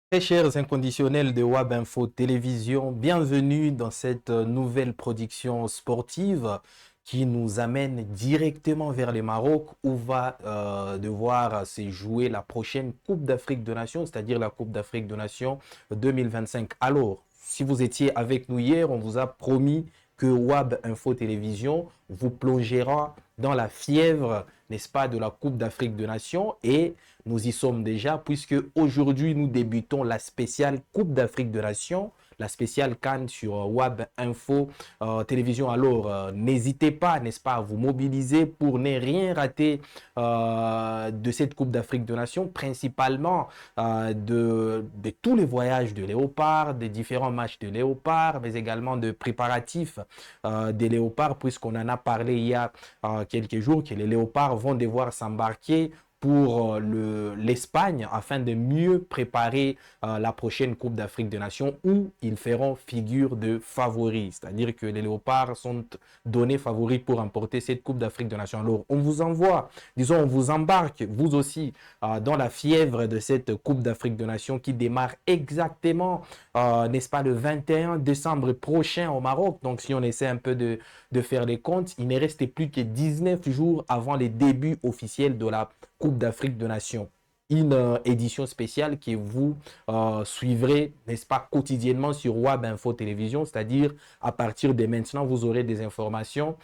Très chers inconditionnels de WAB Info Télévision, bienvenue dans cette nouvelle production sportive qui nous amène directement vers le Maroc où va devoir se jouer la prochaine Coupe d'Afrique de Nations, c'est-à-dire la Coupe d'Afrique de Nations 2025. Alors, si vous étiez avec nous hier, on vous a promis que WAB Info Télévision vous plongera dans la fièvre, n'est-ce pas, de la Coupe d'Afrique de Nations, et nous y sommes déjà puisque aujourd'hui nous débutons la spéciale Coupe d'Afrique de Nations, la spéciale CAN sur WAB Info Télévision. Alors n'hésitez pas, n'est-ce pas, à vous mobiliser pour ne rien rater de cette Coupe d'Afrique de Nations, principalement de tous les voyages de Léopard, des différents matchs de Léopard, mais également de préparatifs des Léopards, puisqu'on en a parlé il y a quelques jours que les Léopards vont devoir s'embarquer pour l'Espagne afin de mieux préparer la prochaine Coupe d'Afrique des Nations où ils feront figure de favoris. C'est-à-dire que les Léopards sont donnés favoris pour remporter cette Coupe d'Afrique des Nations. Alors, on vous envoie, disons, on vous embarque, vous aussi, dans la fièvre de cette Coupe d'Afrique des Nations qui démarre exactement, n'est-ce pas, le 21 décembre prochain au Maroc. Donc, si on essaie un peu de faire les comptes, il ne reste plus que 19 jours avant les débuts officiels de la Coupe d'Afrique des Nations. Une édition spéciale que vous suivrez, n'est-ce pas, quotidiennement sur WAB Info Télévision, c'est-à-dire à partir de maintenant, vous aurez des informations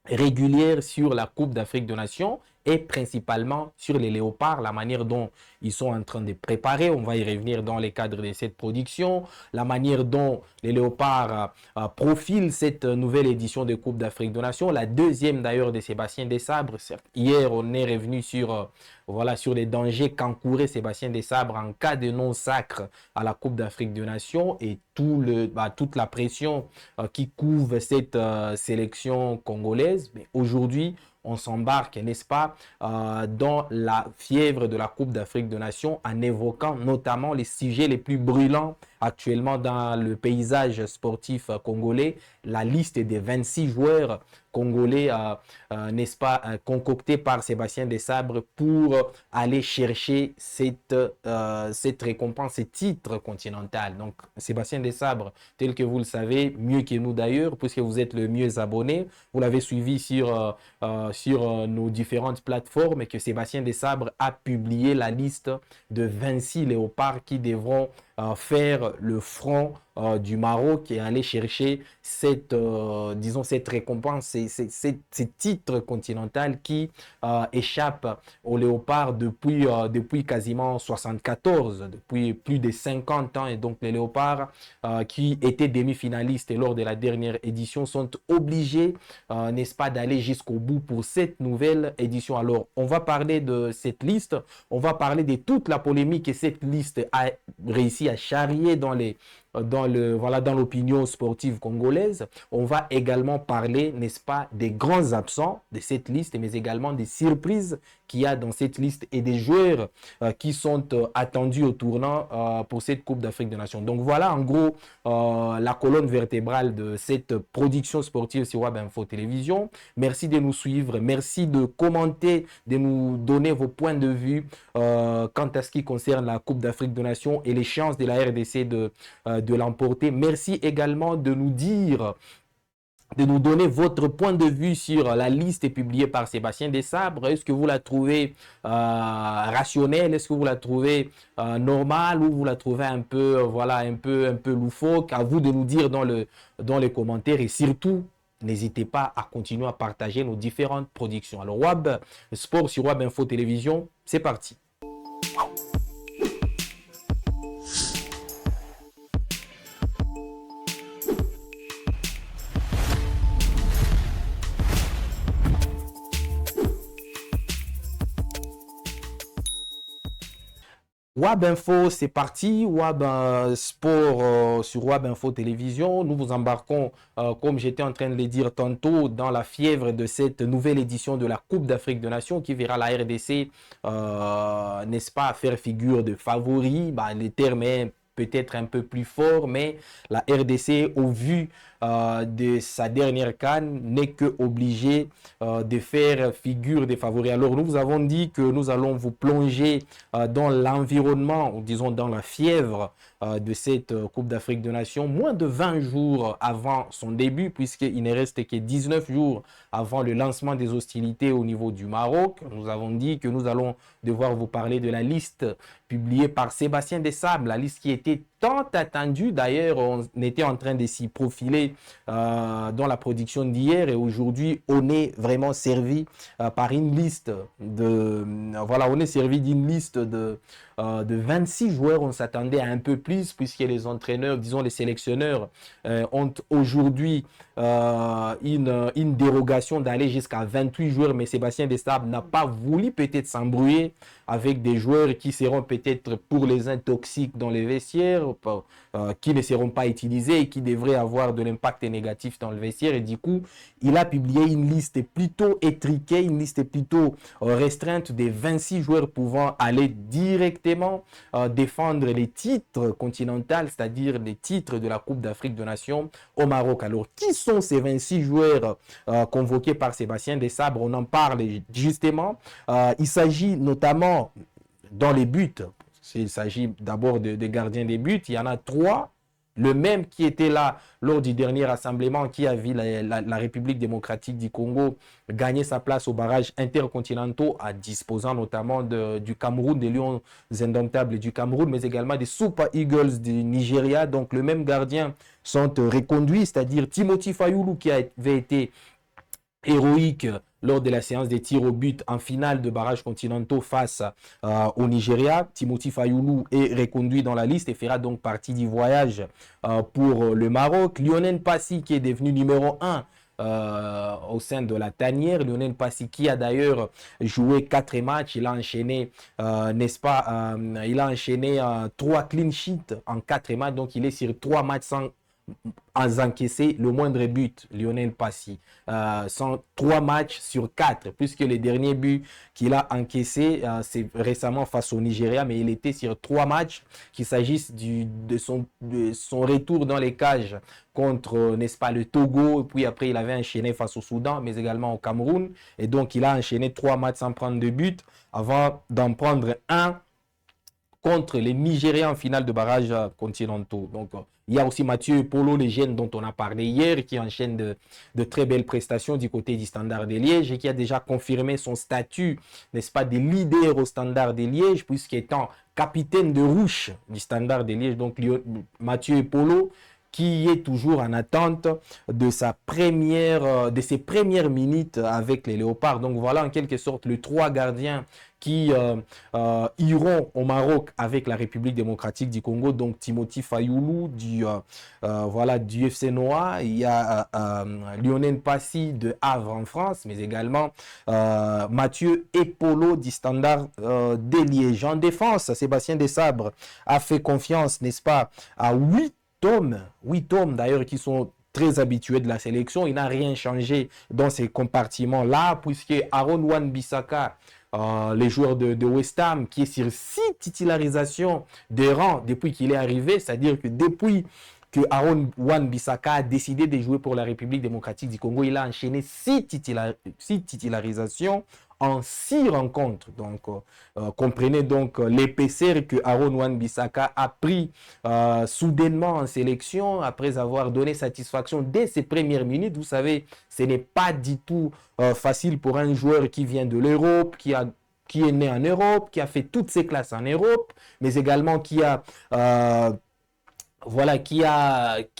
régulières sur la Coupe d'Afrique des Nations et principalement sur les Léopards, la manière dont ils sont en train de préparer. On va y revenir dans les cadres de cette production, la manière dont les Léopards profilent cette nouvelle édition de Coupe d'Afrique des Nations, la deuxième d'ailleurs de Sébastien Desabre. Hier, on est revenu sur, voilà, sur les dangers qu'encourait Sébastien Desabre en cas de non-sacre à la Coupe d'Afrique des Nations et toute la pression qui couvre cette sélection congolaise. Mais aujourd'hui, on s'embarque, n'est-ce pas, dans la fièvre de la Coupe d'Afrique des Nations en évoquant notamment les sujets les plus brûlants actuellement dans le paysage sportif congolais, la liste des 26 joueurs congolais, n'est-ce pas, concoctés par Sébastien Desabre pour aller chercher cette récompense, ce titre continental. Donc, Sébastien Desabre, tel que vous le savez, mieux que nous d'ailleurs, puisque vous êtes le mieux abonné, vous l'avez suivi sur nos différentes plateformes, et que Sébastien Desabre a publié la liste de 26 léopards qui devront faire le front du Maroc et aller chercher disons, cette récompense, ces titres continental qui échappent aux léopards depuis quasiment 74, depuis plus de 50 ans. Et donc les léopards qui étaient demi-finalistes lors de la dernière édition sont obligés, n'est-ce pas, d'aller jusqu'au bout pour cette nouvelle édition. Alors on va parler de cette liste, on va parler de toute la polémique que cette liste a réussi à charrier dans l'opinion sportive congolaise. On va également parler, n'est-ce pas, des grands absents de cette liste, mais également des surprises qu'il y a dans cette liste et des joueurs qui sont attendus au tournant pour cette Coupe d'Afrique des Nations. Donc voilà en gros la colonne vertébrale de cette production sportive sur WAB Info Télévision. Merci de nous suivre, merci de commenter, de nous donner vos points de vue quant à ce qui concerne la Coupe d'Afrique des Nations et les chances de la RDC de l'emporter. Merci également de nous dire, de nous donner votre point de vue sur la liste publiée par Sébastien Desabre. Est-ce que vous la trouvez rationnelle? Est-ce que vous la trouvez normale, ou vous la trouvez un peu, voilà, un peu loufoque? À vous de nous dire dans les commentaires, et surtout, n'hésitez pas à continuer à partager nos différentes productions. Alors, WAB Sport sur WAB Info Télévision, c'est parti. WAB Info, c'est parti. WAB Sport sur WAB Info Télévision. Nous vous embarquons, comme j'étais en train de le dire tantôt, dans la fièvre de cette nouvelle édition de la Coupe d'Afrique des Nations qui verra la RDC, n'est-ce pas, faire figure de favori. Bah, le terme est peut-être un peu plus fort, mais la RDC, au vu de sa dernière CAN, n'est que obligée de faire figure des favoris. Alors nous vous avons dit que nous allons vous plonger dans l'environnement, ou disons dans la fièvre de cette Coupe d'Afrique des Nations, moins de 20 jours avant son début, puisqu'il ne reste que 19 jours avant le lancement des hostilités au niveau du Maroc. Nous avons dit que nous allons devoir vous parler de la liste publiée par Sébastien Desables, la liste qui était tant attendue. D'ailleurs, on était en train de s'y profiler dans la production d'hier et aujourd'hui, on est vraiment servi par une liste voilà, on est servi d'une liste de 26 joueurs. On s'attendait à un peu plus puisque les entraîneurs, disons les sélectionneurs, ont aujourd'hui une dérogation d'aller jusqu'à 28 joueurs, mais Sébastien Desables n'a pas voulu peut-être s'embrouiller avec des joueurs qui seront peut-être pour les uns toxiques dans les vestiaires, qui ne seront pas utilisés et qui devraient avoir de l'impact négatif dans le vestiaire. Et du coup, il a publié une liste plutôt étriquée, une liste plutôt restreinte des 26 joueurs pouvant aller directement défendre les titres continentaux, c'est-à-dire les titres de la Coupe d'Afrique des Nations au Maroc. Alors, qui sont ces 26 joueurs convoqués par Sébastien Desables? On en parle justement. Il s'agit notamment dans les buts. Il s'agit d'abord de gardiens des buts. Il y en a 3. Le même qui était là lors du dernier rassemblement, qui a vu la République démocratique du Congo gagner sa place aux barrages intercontinentaux, en disposant notamment du Cameroun, des Lions indomptables du Cameroun, mais également des Super Eagles du Nigeria. Donc le même gardien sont reconduits, c'est-à-dire Timothy Fayulu qui avait été héroïque lors de la séance des tirs au but en finale de barrages continentaux face au Nigeria. Timothy Fayulu est reconduit dans la liste et fera donc partie du voyage pour le Maroc. Lionel Passy qui est devenu numéro 1 au sein de la tanière. Lionel Passy qui a d'ailleurs joué 4 matchs. Il a enchaîné, n'est-ce pas, il a enchaîné 3 clean sheets en 4 matchs. Donc il est sur 3 matchs sans encaissé le moindre but, Lionel Passy. Sont 3 matchs sur 4, puisque les derniers buts qu'il a encaissés, c'est récemment face au Nigeria, mais il était sur 3 matchs, qu'il s'agisse de son retour dans les cages contre, n'est-ce pas, le Togo, et puis après il avait enchaîné face au Soudan, mais également au Cameroun, et donc il a enchaîné 3 matchs sans prendre de but, avant d'en prendre un contre les Nigériens en finale de barrage continentaux. Donc, il y a aussi Mathieu Polo, les jeunes dont on a parlé hier, qui enchaîne de très belles prestations du côté du Standard de Liège et qui a déjà confirmé son statut, n'est-ce pas, de leader au Standard de Liège, puisqu'étant capitaine de rouge du Standard de Liège, donc Mathieu Polo, qui est toujours en attente de ses premières minutes avec les Léopards. Donc voilà en quelque sorte les 3 gardiens qui iront au Maroc avec la République démocratique du Congo. Donc Timothy Fayulu du FC Noah. Il y a Lionel Passy de Havre en France, mais également Mathieu Epolo du Standard de Liège. En défense, Sébastien Desables a fait confiance, n'est-ce pas, à 8 hommes d'ailleurs qui sont très habitués de la sélection. Il n'a rien changé dans ces compartiments-là, puisque Aaron Wan-Bissaka, les joueurs de West Ham, qui est sur 6 titularisations de rang depuis qu'il est arrivé, c'est-à-dire que depuis que Aaron Wan-Bissaka a décidé de jouer pour la République démocratique du Congo, il a enchaîné 6 titularisations en 6 rencontres. Donc, comprenez donc l'épaisseur que Aaron Wan-Bissaka a pris soudainement en sélection après avoir donné satisfaction dès ses premières minutes. Vous savez, ce n'est pas du tout facile pour un joueur qui vient de l'Europe, qui est né en Europe, qui a fait toutes ses classes en Europe, mais également qui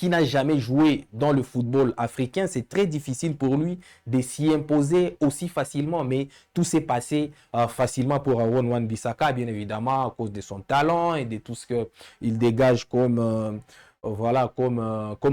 n'a jamais joué dans le football africain. C'est très difficile pour lui de s'y imposer aussi facilement, mais tout s'est passé facilement pour Aaron Wan-Bissaka, bien évidemment, à cause de son talent et de tout ce qu'il dégage comme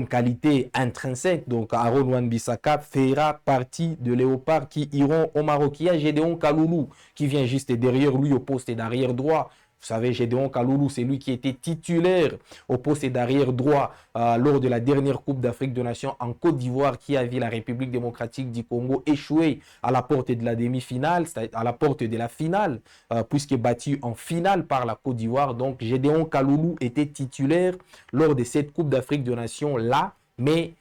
qualité intrinsèque. Donc Aaron Wan-Bissaka fera partie de Léopards qui iront au Maroc. Il y a Gédéon Kaloulou qui vient juste derrière lui au poste d'arrière droit. Vous savez, Gédéon Kaloulou, c'est lui qui était titulaire au poste d'arrière droit lors de la dernière Coupe d'Afrique des Nations en Côte d'Ivoire, qui a vu la République démocratique du Congo échouer à la porte de la demi-finale, à la porte de la finale, puisqu'il est battu en finale par la Côte d'Ivoire. Donc, Gédéon Kaloulou était titulaire lors de cette Coupe d'Afrique des Nations-là, mais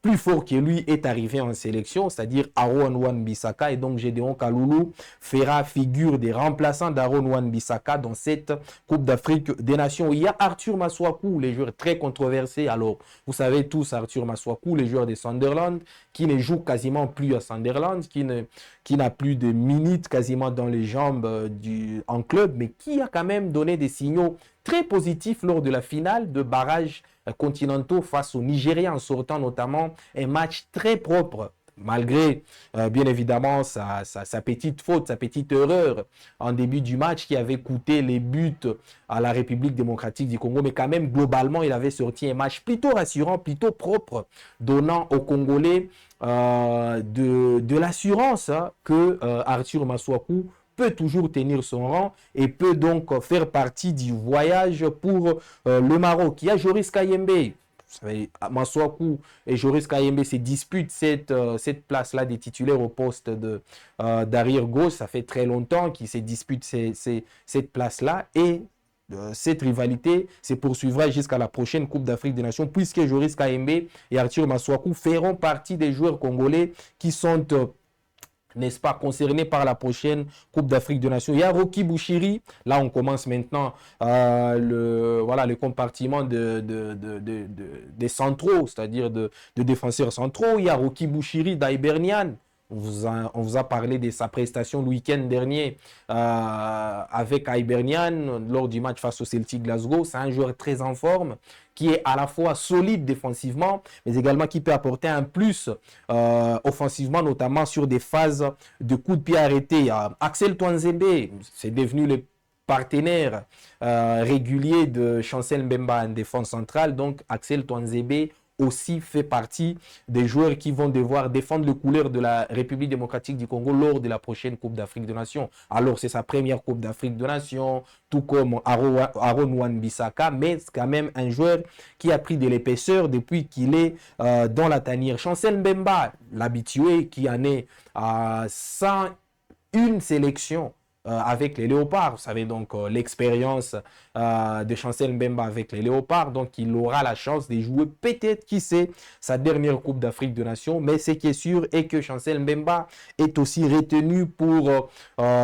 plus fort que lui est arrivé en sélection, c'est-à-dire Aaron Wan-Bissaka, et donc Gédéon Kaloulou fera figure des remplaçants d'Aaron Wan-Bissaka dans cette Coupe d'Afrique des Nations. Il y a Arthur Masuaku, les joueurs très controversés. Alors, vous savez tous Arthur Masuaku, les joueurs de Sunderland, qui ne joue quasiment plus à Sunderland, qui n'a plus de minutes quasiment dans les jambes en club, mais qui a quand même donné des signaux très positifs lors de la finale de barrage continentaux face au Nigeria, en sortant notamment un match très propre, malgré bien évidemment sa petite faute, sa petite erreur en début du match qui avait coûté les buts à la République démocratique du Congo. Mais quand même, globalement, il avait sorti un match plutôt rassurant, plutôt propre, donnant aux Congolais de l'assurance que Arthur Masuaku peut toujours tenir son rang et peut donc faire partie du voyage pour le Maroc. Il y a Joris Kayembe. Vous savez, Masuaku et Joris Kayembe se disputent cette place-là des titulaires au poste d'arrière gauche. Ça fait très longtemps qu'ils se disputent cette place-là et cette rivalité se poursuivra jusqu'à la prochaine Coupe d'Afrique des Nations, puisque Joris Kayembe et Arthur Masuaku feront partie des joueurs congolais qui sont n'est-ce pas, concerné par la prochaine Coupe d'Afrique des Nations. Il y a Rocky Bouchiri. Là, on commence maintenant le compartiment des centraux, c'est-à-dire de défenseurs centraux. Il y a Rocky Bouchiri d'Hibernian. On vous a parlé de sa prestation le week-end dernier avec Hibernian lors du match face au Celtic Glasgow. C'est un joueur très en forme qui est à la fois solide défensivement, mais également qui peut apporter un plus offensivement, notamment sur des phases de coups de pied arrêtés. Axel Twanzebe, c'est devenu le partenaire régulier de Chancel Mbemba en défense centrale. Donc, Axel Twanzebe aussi fait partie des joueurs qui vont devoir défendre les couleurs de la République démocratique du Congo lors de la prochaine Coupe d'Afrique des Nations. Alors, c'est sa première Coupe d'Afrique des Nations, tout comme Aaron Wan-Bissaka, mais c'est quand même un joueur qui a pris de l'épaisseur depuis qu'il est dans la tanière. Chancel Mbemba, l'habitué, qui en est à 101 sélections avec les Léopards. Vous savez donc l'expérience de Chancel Mbemba avec les Léopards. Donc il aura la chance de jouer peut-être, qui sait, sa dernière Coupe d'Afrique des Nations. Mais ce qui est sûr est que Chancel Mbemba est aussi retenu pour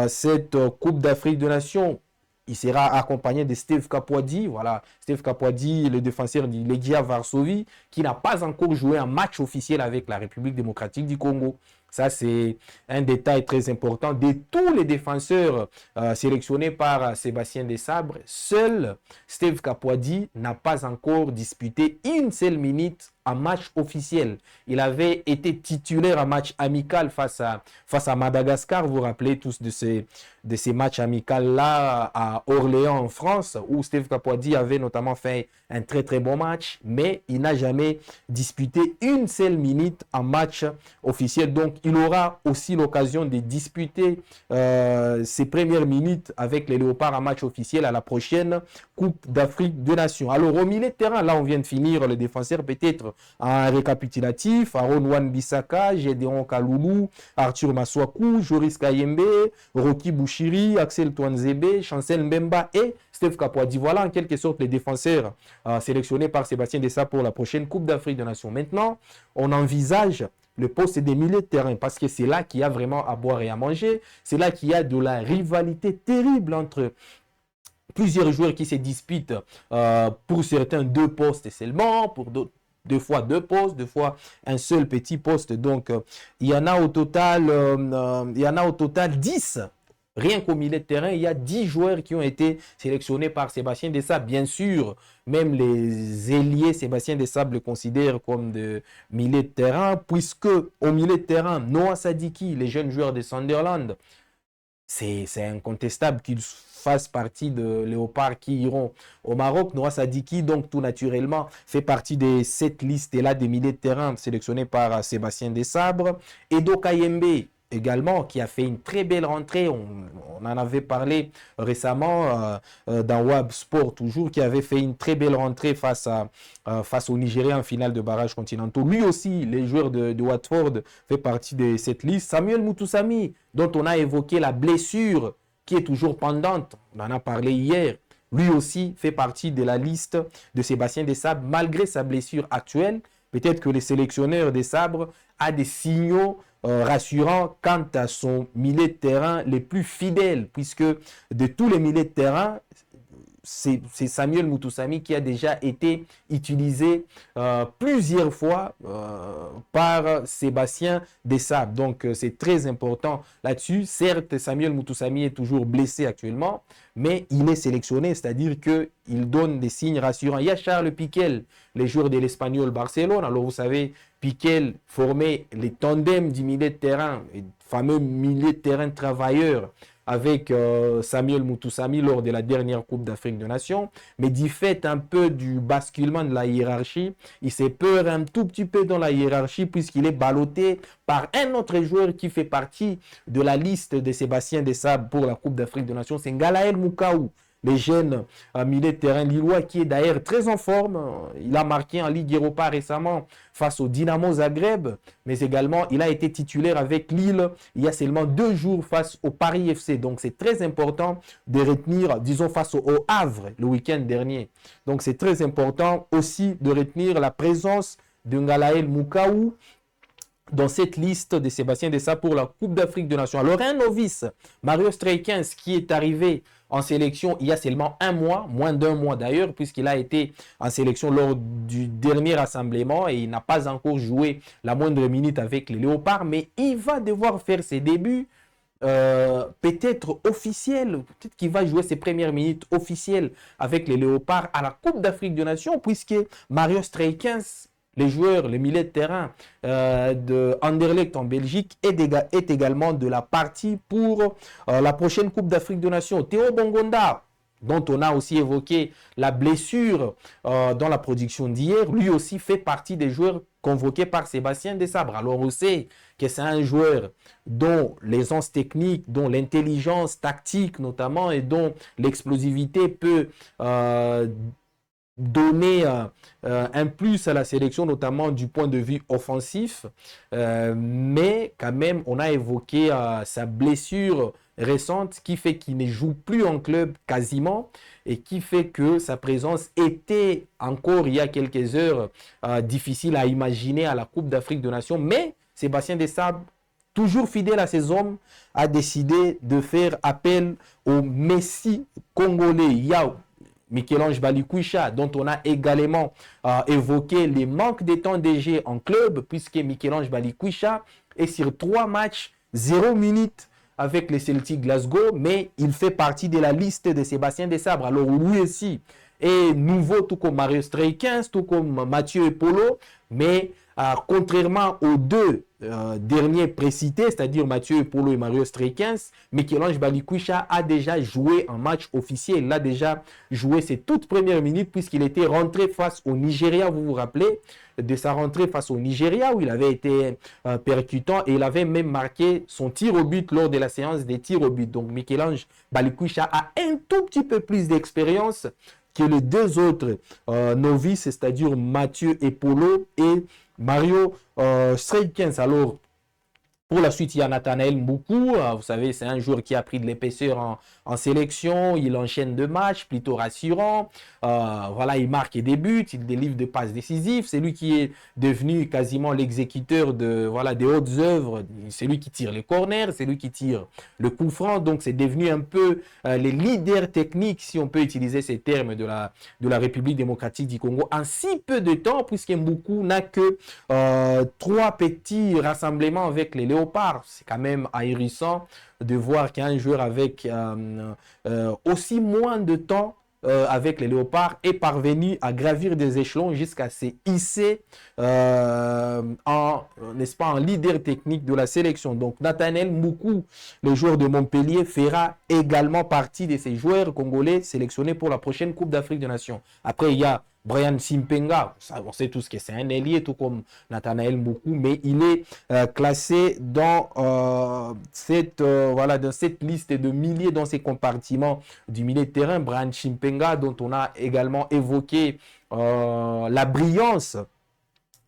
cette Coupe d'Afrique des Nations. Il sera accompagné de Steve Kapwadi. Voilà, Steve Kapwadi, le défenseur du Legia Varsovie, qui n'a pas encore joué un match officiel avec la République démocratique du Congo. Ça, c'est un détail très important. De tous les défenseurs sélectionnés par Sébastien Desabre, seul Steve Kapwadi n'a pas encore disputé une seule minute en match officiel. Il avait été titulaire en match amical face à Madagascar. Vous vous rappelez tous de ces matchs amicaux-là à Orléans en France, où Steve Kapwadi avait notamment fait un très très bon match, mais il n'a jamais disputé une seule minute en match officiel. Donc il aura aussi l'occasion de disputer ses premières minutes avec les Léopards en match officiel à la prochaine Coupe d'Afrique des Nations. Alors au milieu de terrain, là on vient de finir le défenseur, peut-être en récapitulatif: Aaron Wan-Bissaka, Gédéon Kaloulou, Arthur Masuaku, Joris Kayembe, Rocky Bouchiri, Axel Twanzebe, Chancel Mbemba et Steve Kapwadi. Voilà en quelque sorte les défenseurs sélectionnés par Sébastien Desabre pour la prochaine Coupe d'Afrique des Nations. Maintenant, on envisage le poste des milieux de terrain, parce que c'est là qu'il y a vraiment à boire et à manger. C'est là qu'il y a de la rivalité terrible entre plusieurs joueurs qui se disputent pour certains 2 postes seulement, pour d'autres 2 fois 2 postes, 2 fois un seul petit poste. Donc il y en a au total 10. Rien qu'au milieu de terrain, il y a 10 joueurs qui ont été sélectionnés par Sébastien Desabre. Bien sûr, même les ailiers, Sébastien Desabre le considère comme de milieu de terrain, puisque au milieu de terrain, Noah Sadiki, les jeunes joueurs de Sunderland, c'est incontestable qu'ils fassent partie de Léopards qui iront au Maroc. Noah Sadiki, donc tout naturellement, fait partie de cette liste-là des milieux de terrain sélectionnés par Sébastien Desabre. Edo Kayembe également, qui a fait une très belle rentrée. On en avait parlé récemment dans WAB Sport, toujours, qui avait fait une très belle rentrée face au Nigeria en finale de barrage continentaux. Lui aussi, les joueurs de Watford, fait partie de cette liste. Samuel Mutusami, dont on a évoqué la blessure qui est toujours pendante. On en a parlé hier. Lui aussi fait partie de la liste de Sébastien Desabre, malgré sa blessure actuelle. Peut-être que le sélectionneur des Sabres a des signaux rassurants quant à son milieu de terrain les plus fidèles, puisque de tous les milieux de terrain, c'est Samuel Mutusami qui a déjà été utilisé plusieurs fois par Sébastien Desabre. Donc, c'est très important là-dessus. Certes, Samuel Mutusami est toujours blessé actuellement, mais il est sélectionné, c'est-à-dire qu'il donne des signes rassurants. Il y a Charles Piquel, les joueurs de l'Espagnol Barcelone. Alors, vous savez, Piquel formait les tandems du milieu de terrain, les fameux milieu de terrain travailleurs, avec Samuel Mutusami lors de la dernière Coupe d'Afrique des Nations. Mais du fait un peu du basculement de la hiérarchie, il s'est peur un tout petit peu dans la hiérarchie puisqu'il est ballotté par un autre joueur qui fait partie de la liste de Sébastien Desabre pour la Coupe d'Afrique des Nations. C'est Ngalael Mukaou, les jeunes milieu de terrain lillois, qui est d'ailleurs très en forme. Il a marqué en Ligue Europa récemment face au Dynamo Zagreb, mais également il a été titulaire avec Lille il y a seulement 2 jours face au Paris FC. Donc c'est très important de retenir, disons face au Havre le week-end dernier. Donc c'est très important aussi de retenir la présence de Ngalael Mukaou dans cette liste de Sébastien Desabre pour la Coupe d'Afrique des Nations. Alors un novice, Mario Streikens, qui est arrivé en sélection il y a seulement un mois, moins d'1 mois d'ailleurs, puisqu'il a été en sélection lors du dernier rassemblement et il n'a pas encore joué la moindre minute avec les Léopards, mais il va devoir faire ses débuts peut-être officiels, peut-être qu'il va jouer ses premières minutes officielles avec les Léopards à la Coupe d'Afrique des Nations, puisque Mario Streikens, les joueurs, les milieux de terrain de Anderlecht en Belgique est également de la partie pour la prochaine Coupe d'Afrique des Nations. Théo Bongonda, dont on a aussi évoqué la blessure dans la production d'hier, lui aussi fait partie des joueurs convoqués par Sébastien Desabre. Alors on sait que c'est un joueur dont l'aisance technique, dont l'intelligence tactique notamment et dont l'explosivité peut donner un plus à la sélection, notamment du point de vue offensif. Mais quand même, on a évoqué sa blessure récente qui fait qu'il ne joue plus en club quasiment et qui fait que sa présence était encore il y a quelques heures difficile à imaginer à la Coupe d'Afrique des Nations. Mais Sébastien Desabre, toujours fidèle à ses hommes, a décidé de faire appel au Messi congolais. Il y a Michel-Ange Balikwisha, dont on a également évoqué les manques de temps de jeu en club, puisque Michel-Ange Balikwisha est sur 3 matchs, 0 minutes avec les Celtic Glasgow, mais il fait partie de la liste de Sébastien Desabre. Alors lui aussi est nouveau, tout comme Mario Streikens, tout comme Mathieu Epolo, mais contrairement aux 2 derniers précités, c'est-à-dire Mathieu Epolo et Mario Streikens, Michel-Ange Balikwisha a déjà joué un match officiel. Il a déjà joué ses toutes premières minutes puisqu'il était rentré face au Nigeria. Vous vous rappelez de sa rentrée face au Nigeria où il avait été percutant et il avait même marqué son tir au but lors de la séance des tirs au but. Donc Michel-Ange Balikwisha a un tout petit peu plus d'expérience que les 2 autres novices, c'est-à-dire Mathieu Epolo et Mario Streikens. Alors, pour la suite, il y a Nathanaël Mboukou. Vous savez, c'est un joueur qui a pris de l'épaisseur en sélection. Il enchaîne 2 matchs, plutôt rassurant. Voilà, il marque des buts, il délivre des passes décisives. C'est lui qui est devenu quasiment l'exécuteur de, voilà, des hautes œuvres. C'est lui qui tire les corners, c'est lui qui tire le coup franc. Donc, c'est devenu un peu les leaders techniques, si on peut utiliser ces termes, de la République démocratique du Congo en si peu de temps, puisque Mboukou n'a que 3 petits rassemblements avec les Léopards. C'est quand même ahurissant de voir qu'un joueur avec aussi moins de temps avec les Léopards est parvenu à gravir des échelons jusqu'à se hisser n'est-ce pas, en leader technique de la sélection. Donc Nathanaël Mboukou, le joueur de Montpellier, fera également partie de ces joueurs congolais sélectionnés pour la prochaine Coupe d'Afrique des Nations. Après, il y a Brian Simpenga, on sait tous que c'est un ailier, tout comme Nathanaël Moukou, mais il est classé dans, dans cette liste de milliers, dans ces compartiments du milieu de terrain. Brian Simpenga, dont on a également évoqué la brillance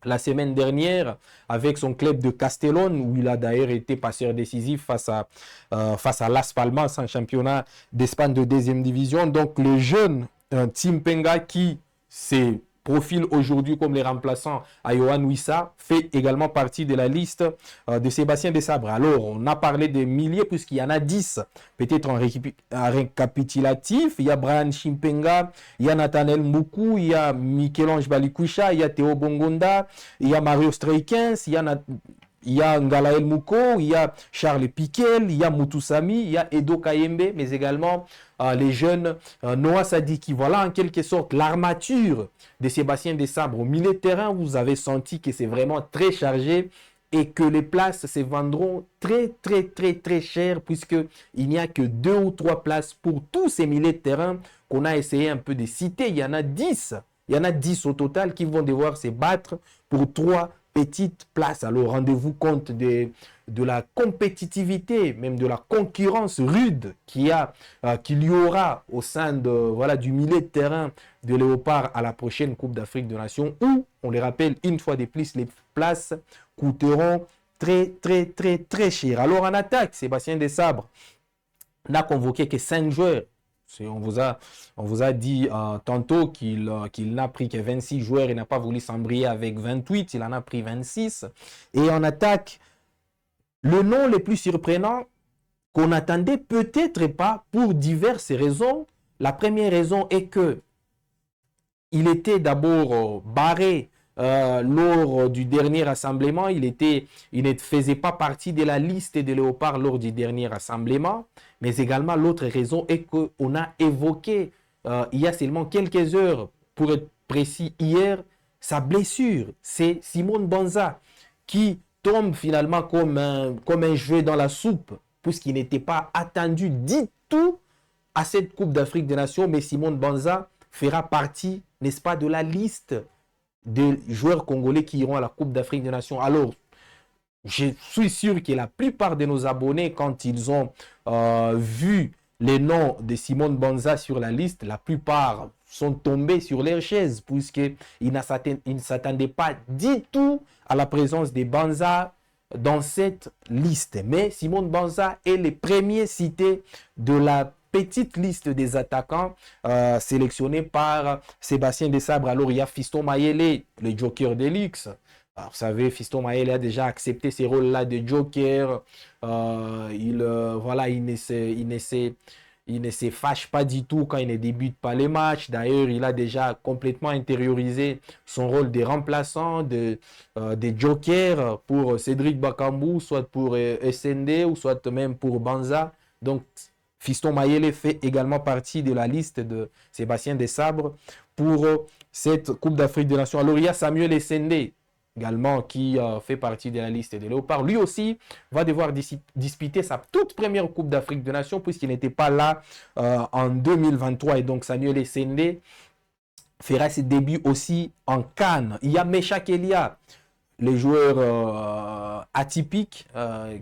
la semaine dernière avec son club de Castellón, où il a d'ailleurs été passeur décisif face à Las Palmas, un championnat d'Espagne de deuxième division. Donc le jeune Timpenga qui s'est profile aujourd'hui comme les remplaçants à Yohan Wissa, fait également partie de la liste de Sébastien Desabre. Alors, on a parlé des milliers puisqu'il y en a 10. Peut-être en récapitulatif, il y a Brian Chimpenga, il y a Nathanaël Moukou, il y a Michel-Ange Balikwisha, il y a Théo Bongonda, il y a Mario Streikens, il y a Ngalael Mouko, il y a Charles Piquel, il y a Moutou Sami, il y a Edo Kayembe, mais également les jeunes Noah Sadiki. Voilà en quelque sorte l'armature de Sébastien Desabre. Au milieu de terrain, vous avez senti que c'est vraiment très chargé et que les places se vendront très cher puisqu'il n'y a que 2 ou 3 places pour tous ces milieux de terrain qu'on a essayé un peu de citer. Il y en a 10. Il y en a 10 au total qui vont devoir se battre pour 3 petites places. Alors rendez-vous compte de la compétitivité, même de la concurrence rude qu'il y aura au sein du milieu de terrain de Léopard à la prochaine Coupe d'Afrique des Nations où, on les rappelle une fois de plus, les places coûteront très cher. Alors en attaque, Sébastien Desabre n'a convoqué que 5 joueurs. On vous a dit tantôt qu'il n'a pris que 26 joueurs, il n'a pas voulu s'embrayer avec 28, il en a pris 26. Et en attaque, le nom le plus surprenant qu'on n'attendait peut-être pas pour diverses raisons. La première raison est que il était d'abord barré lors du dernier rassemblement. Il ne faisait pas partie de la liste des Léopards lors du dernier rassemblement. Mais également, l'autre raison est qu'on a évoqué, il y a seulement quelques heures, pour être précis, hier, sa blessure. C'est Simone Banza qui tombe finalement comme un jeu dans la soupe, puisqu'il n'était pas attendu du tout à cette Coupe d'Afrique des Nations. Mais Simone Banza fera partie, n'est-ce pas, de la liste des joueurs congolais qui iront à la Coupe d'Afrique des Nations. Alors, je suis sûr que la plupart de nos abonnés, quand ils ont vu les noms de Simone Banza sur la liste, la plupart sont tombés sur leurs chaises puisqu'ils ne s'attendaient pas du tout à la présence de Banza dans cette liste. Mais Simone Banza est le premier cité de la petite liste des attaquants sélectionnés par Sébastien Desabre. Alors, il y a Fiston Mayele, le joker de luxe. Alors, vous savez, Fiston Mayele a déjà accepté ces rôles-là de joker. Il ne se fâche pas du tout quand il ne débute pas les matchs. D'ailleurs, il a déjà complètement intériorisé son rôle de remplaçant, de joker pour Cédric Bakambu, soit pour SND ou soit même pour Banza. Donc, Fiston Mayele fait également partie de la liste de Sébastien Desabre pour cette Coupe d'Afrique des Nations. Alors, il y a Samuel Essende également qui fait partie de la liste des Léopards. Lui aussi va devoir disputer sa toute première Coupe d'Afrique des Nations puisqu'il n'était pas là en 2023. Et donc, Samuel Essende fera ses débuts aussi en CAN. Il y a Meshak Elia, les joueurs atypiques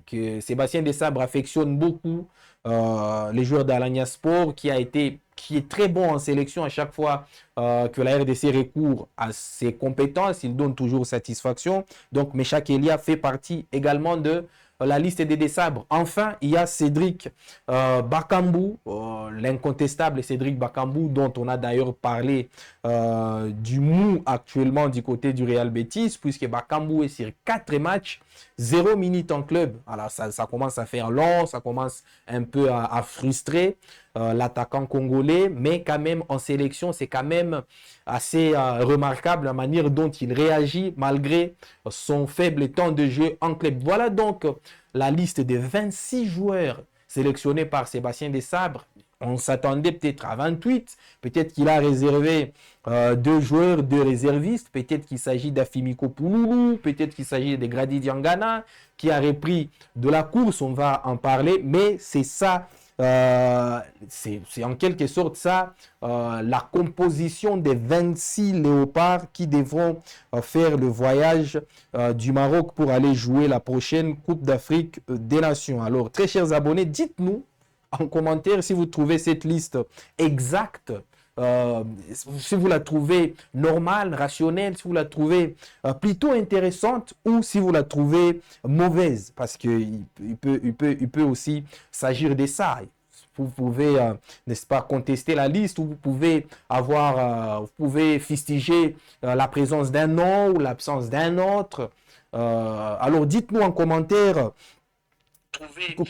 que Sébastien Desabre affectionne beaucoup. Les joueurs d'Alanya Sport qui est très bon en sélection à chaque fois que la RDC recourt à ses compétences, il donne toujours satisfaction. Donc Meshak Elia fait partie également de la liste des Desabres. Enfin, il y a Cédric Bakambu, l'incontestable Cédric Bakambu, dont on a d'ailleurs parlé du mou actuellement du côté du Real Betis, puisque Bakambu est sur 4 matchs, 0 minutes en club. Alors ça commence à faire long, ça commence un peu à frustrer l'attaquant congolais, mais quand même en sélection, c'est quand même assez remarquable la manière dont il réagit malgré son faible temps de jeu en club. Voilà donc la liste des 26 joueurs sélectionnés par Sébastien Desabre. On s'attendait peut-être à 28, peut-être qu'il a réservé 2 joueurs, 2 réservistes, peut-être qu'il s'agit d'Afimiko Pouloulou, peut-être qu'il s'agit de Grady Diangana qui a repris de la course, on va en parler, mais c'est ça c'est en quelque sorte ça, la composition des 26 léopards qui devront faire le voyage du Maroc pour aller jouer la prochaine Coupe d'Afrique des Nations. Alors, très chers abonnés, dites-nous en commentaire si vous trouvez cette liste exacte, si vous la trouvez normale, rationnelle, si vous la trouvez plutôt intéressante ou si vous la trouvez mauvaise, parce qu'il peut aussi s'agir de ça. Vous pouvez, n'est-ce pas, contester la liste, ou vous pouvez avoir, vous pouvez fustiger la présence d'un nom ou l'absence d'un autre. Alors dites-nous en commentaire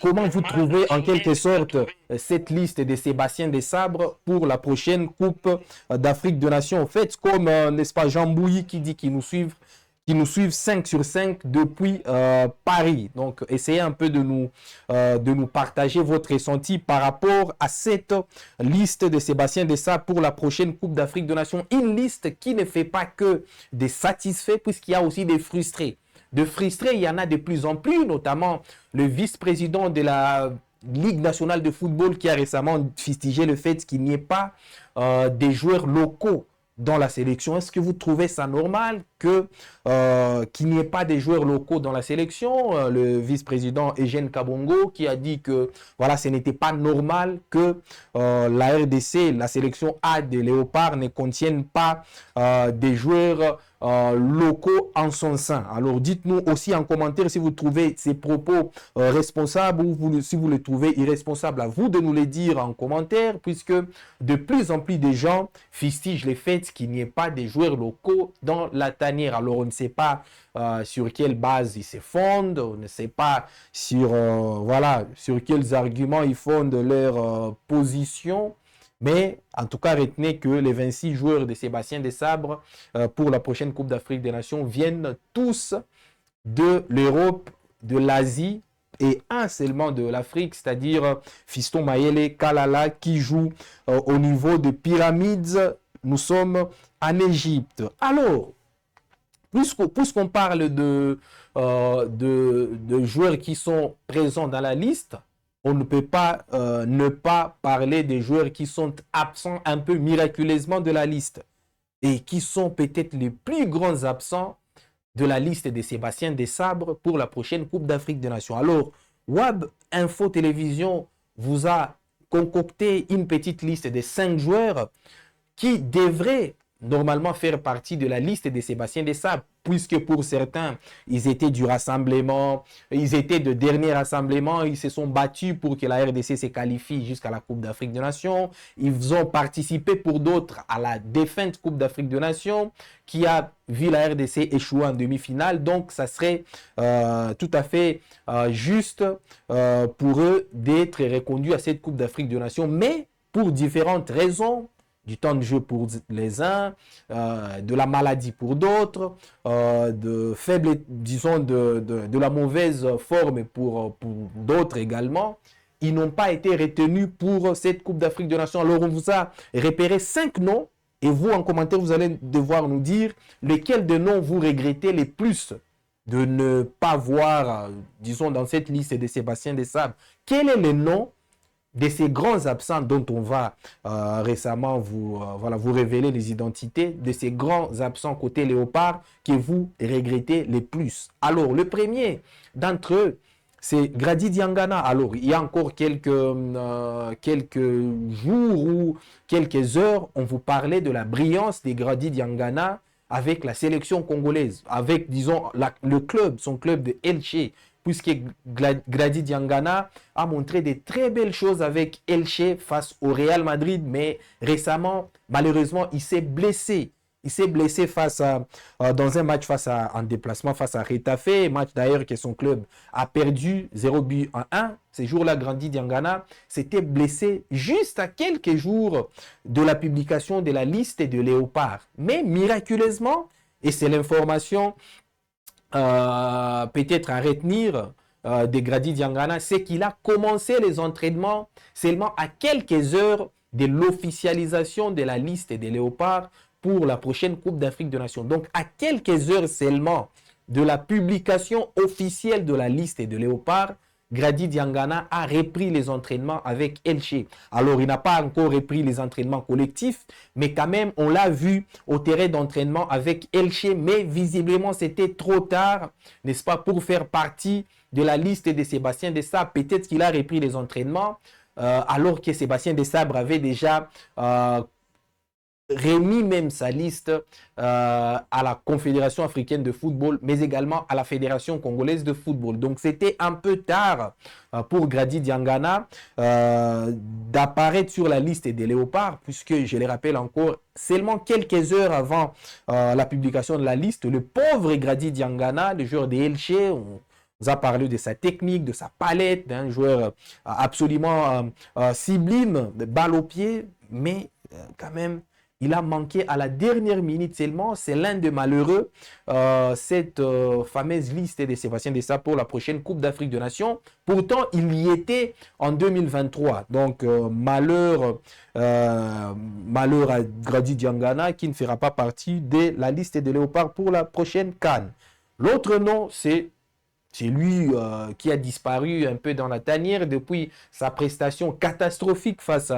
comment vous trouvez en quelque sorte cette liste de Sébastien Desabre pour la prochaine Coupe d'Afrique des Nations. Faites comme, n'est-ce pas, Jean Bouilly qui dit qu'ils nous suivent 5 sur 5 depuis Paris. Donc, essayez un peu de nous partager votre ressenti par rapport à cette liste de Sébastien Desabre pour la prochaine Coupe d'Afrique des Nations. Une liste qui ne fait pas que des satisfaits, puisqu'il y a aussi des frustrés. De frustrés, il y en a de plus en plus, notamment le vice-président de la Ligue nationale de football qui a récemment fustigé le fait qu'il n'y ait pas des joueurs locaux dans la sélection. Est-ce que vous trouvez ça normal qu'il n'y ait pas des joueurs locaux dans la sélection? Le vice-président Eugène Kabongo qui a dit que voilà, ce n'était pas normal que la RDC, la sélection A des Léopards, ne contienne pas des joueurs locaux en son sein. Alors dites-nous aussi en commentaire si vous trouvez ces propos responsables ou si vous les trouvez irresponsables. À vous de nous les dire en commentaire, puisque de plus en plus de gens fustigent le fait qu'il n'y ait pas de joueurs locaux dans la tanière. Alors on ne sait pas sur quelle base ils se fondent, on ne sait pas sur, voilà, sur quels arguments ils fondent leur position. Mais en tout cas, retenez que les 26 joueurs de Sébastien Desabre pour la prochaine Coupe d'Afrique des Nations viennent tous de l'Europe, de l'Asie et un seulement de l'Afrique, c'est-à-dire Fiston Mayele Kalala qui joue au niveau de Pyramides. Nous sommes en Égypte. Alors, puisqu'on parle de joueurs qui sont présents dans la liste, on ne peut pas ne pas parler des joueurs qui sont absents un peu miraculeusement de la liste et qui sont peut-être les plus grands absents de la liste de Sébastien Desabre pour la prochaine Coupe d'Afrique des Nations. Alors, WAB Info Télévision vous a concocté une petite liste de 5 joueurs qui devraient normalement faire partie de la liste de Sébastien Desabre, puisque pour certains, ils étaient du rassemblement, ils étaient de dernier rassemblement, ils se sont battus pour que la RDC se qualifie jusqu'à la Coupe d'Afrique des Nations. Ils ont participé pour d'autres à la défunte Coupe d'Afrique des Nations, qui a vu la RDC échouer en demi-finale. Donc, ça serait tout à fait juste pour eux d'être reconduits à cette Coupe d'Afrique des Nations, mais pour différentes raisons, du temps de jeu pour les uns, de la maladie pour d'autres, de faible, disons, de la mauvaise forme pour d'autres également. Ils n'ont pas été retenus pour cette Coupe d'Afrique des Nations. Alors, on vous a repéré 5 noms et vous, en commentaire, vous allez devoir nous dire lesquels de noms vous regrettez les plus de ne pas voir, disons, dans cette liste de Sébastien Desabre. Quel est le nom de ces grands absents dont on va récemment vous révéler les identités, de ces grands absents côté Léopard que vous regrettez les plus? Alors, le premier d'entre eux, c'est Grady Diangana. Alors, il y a encore quelques jours ou quelques heures, on vous parlait de la brillance de Grady Diangana avec la sélection congolaise, avec, disons, le club, son club de Elche, puisque Grady Diangana a montré de très belles choses avec Elche face au Real Madrid, mais récemment, malheureusement, il s'est blessé. Il s'est blessé dans un match en déplacement face à Retafe, match d'ailleurs que son club a perdu 0-1. Ces jours-là, Grady Diangana s'était blessé juste à quelques jours de la publication de la liste de Léopard. Mais miraculeusement, et c'est l'information peut-être à retenir de Grady Diangana, c'est qu'il a commencé les entraînements seulement à quelques heures de l'officialisation de la liste des Léopards pour la prochaine Coupe d'Afrique des Nations. Donc, à quelques heures seulement de la publication officielle de la liste des Léopards, Grady Diangana a repris les entraînements avec Elche. Alors, il n'a pas encore repris les entraînements collectifs, mais quand même, on l'a vu au terrain d'entraînement avec Elche, mais visiblement, c'était trop tard, n'est-ce pas, pour faire partie de la liste de Sébastien Desabre. Peut-être qu'il a repris les entraînements alors que Sébastien Desabre avait déjà remis même sa liste à la Confédération africaine de football, mais également à la Fédération congolaise de football. Donc, c'était un peu tard pour Grady Diangana d'apparaître sur la liste des Léopards, puisque, je le rappelle encore, seulement quelques heures avant la publication de la liste, le pauvre Grady Diangana, le joueur de Elche, on a parlé de sa technique, de sa palette, d'un joueur absolument sublime, de balle au pied, mais quand même, il a manqué à la dernière minute seulement. C'est l'un des malheureux, cette fameuse liste de Sébastien Desabre pour la prochaine Coupe d'Afrique des Nations. Pourtant, il y était en 2023. Donc, malheur à Grady Diangana qui ne fera pas partie de la liste des Léopards pour la prochaine CAN. L'autre nom, c'est lui qui a disparu un peu dans la tanière depuis sa prestation catastrophique face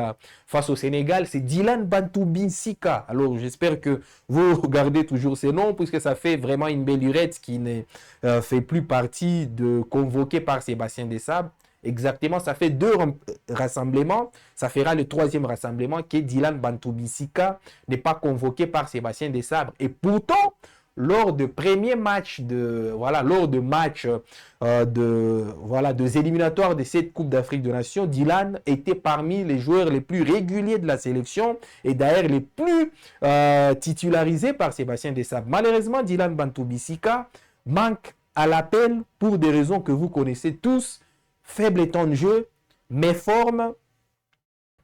au Sénégal. C'est Dylan Bantoubi Sika. Alors, j'espère que vous regardez toujours ces noms, puisque ça fait vraiment une belle lurette qui ne fait plus partie de convoqué par Sébastien Desabre. Exactement, ça fait 2 rassemblements. Ça fera le 3e rassemblement que Dylan Bantoubi Sika n'est pas convoqué par Sébastien Desabre. Et pourtant, lors de premiers matchs des éliminatoires de cette Coupe d'Afrique des Nations, Dylan était parmi les joueurs les plus réguliers de la sélection et d'ailleurs les plus titularisés par Sébastien Desabre. Malheureusement, Dylan Bantoubi Sika manque à l'appel pour des raisons que vous connaissez tous. Faible temps de jeu, méforme,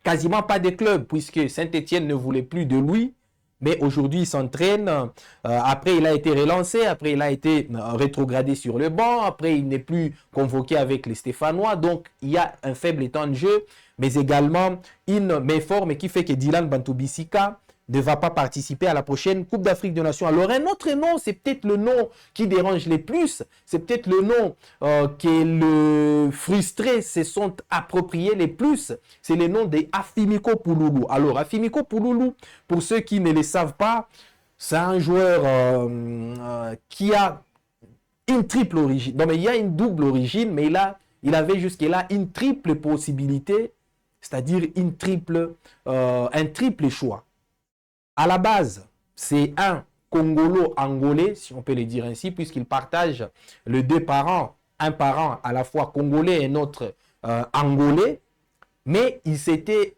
quasiment pas de club puisque Saint-Étienne ne voulait plus de lui. Mais aujourd'hui, il s'entraîne. Après, il a été relancé. Après, il a été rétrogradé sur le banc. Après, il n'est plus convoqué avec les Stéphanois. Donc, il y a un faible temps de jeu, mais également une méforme qui fait que Dylan Bantoubi Sika ne va pas participer à la prochaine Coupe d'Afrique des Nations. Alors, un autre nom, c'est peut-être le nom qui dérange les plus. C'est peut-être le nom que le frustré se sont appropriés les plus. C'est le nom de Afimiko Pouloulou. Alors, Afimiko Pouloulou, pour ceux qui ne le savent pas, c'est un joueur qui a une triple origine. Non, mais il y a une double origine, mais il avait jusque-là une triple possibilité, c'est-à-dire un triple choix. À la base, c'est un Congolo-Angolais, si on peut le dire ainsi, puisqu'il partage les 2 parents, un parent à la fois congolais et un autre angolais, mais il s'était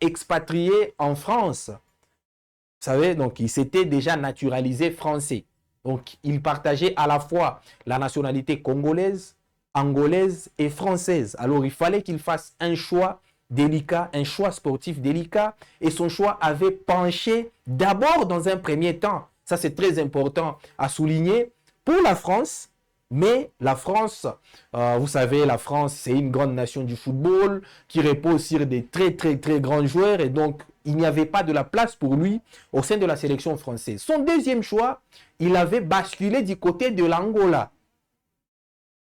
expatrié en France. Vous savez, donc il s'était déjà naturalisé français. Donc il partageait à la fois la nationalité congolaise, angolaise et française. Alors il fallait qu'il fasse un choix délicat, un choix sportif délicat, et son choix avait penché d'abord dans un premier temps, ça c'est très important à souligner, pour la France. Mais la France, vous savez, la France c'est une grande nation du football qui repose sur des très grands joueurs, et donc il n'y avait pas de la place pour lui au sein de la sélection française. Son deuxième choix, il avait basculé du côté de l'Angola.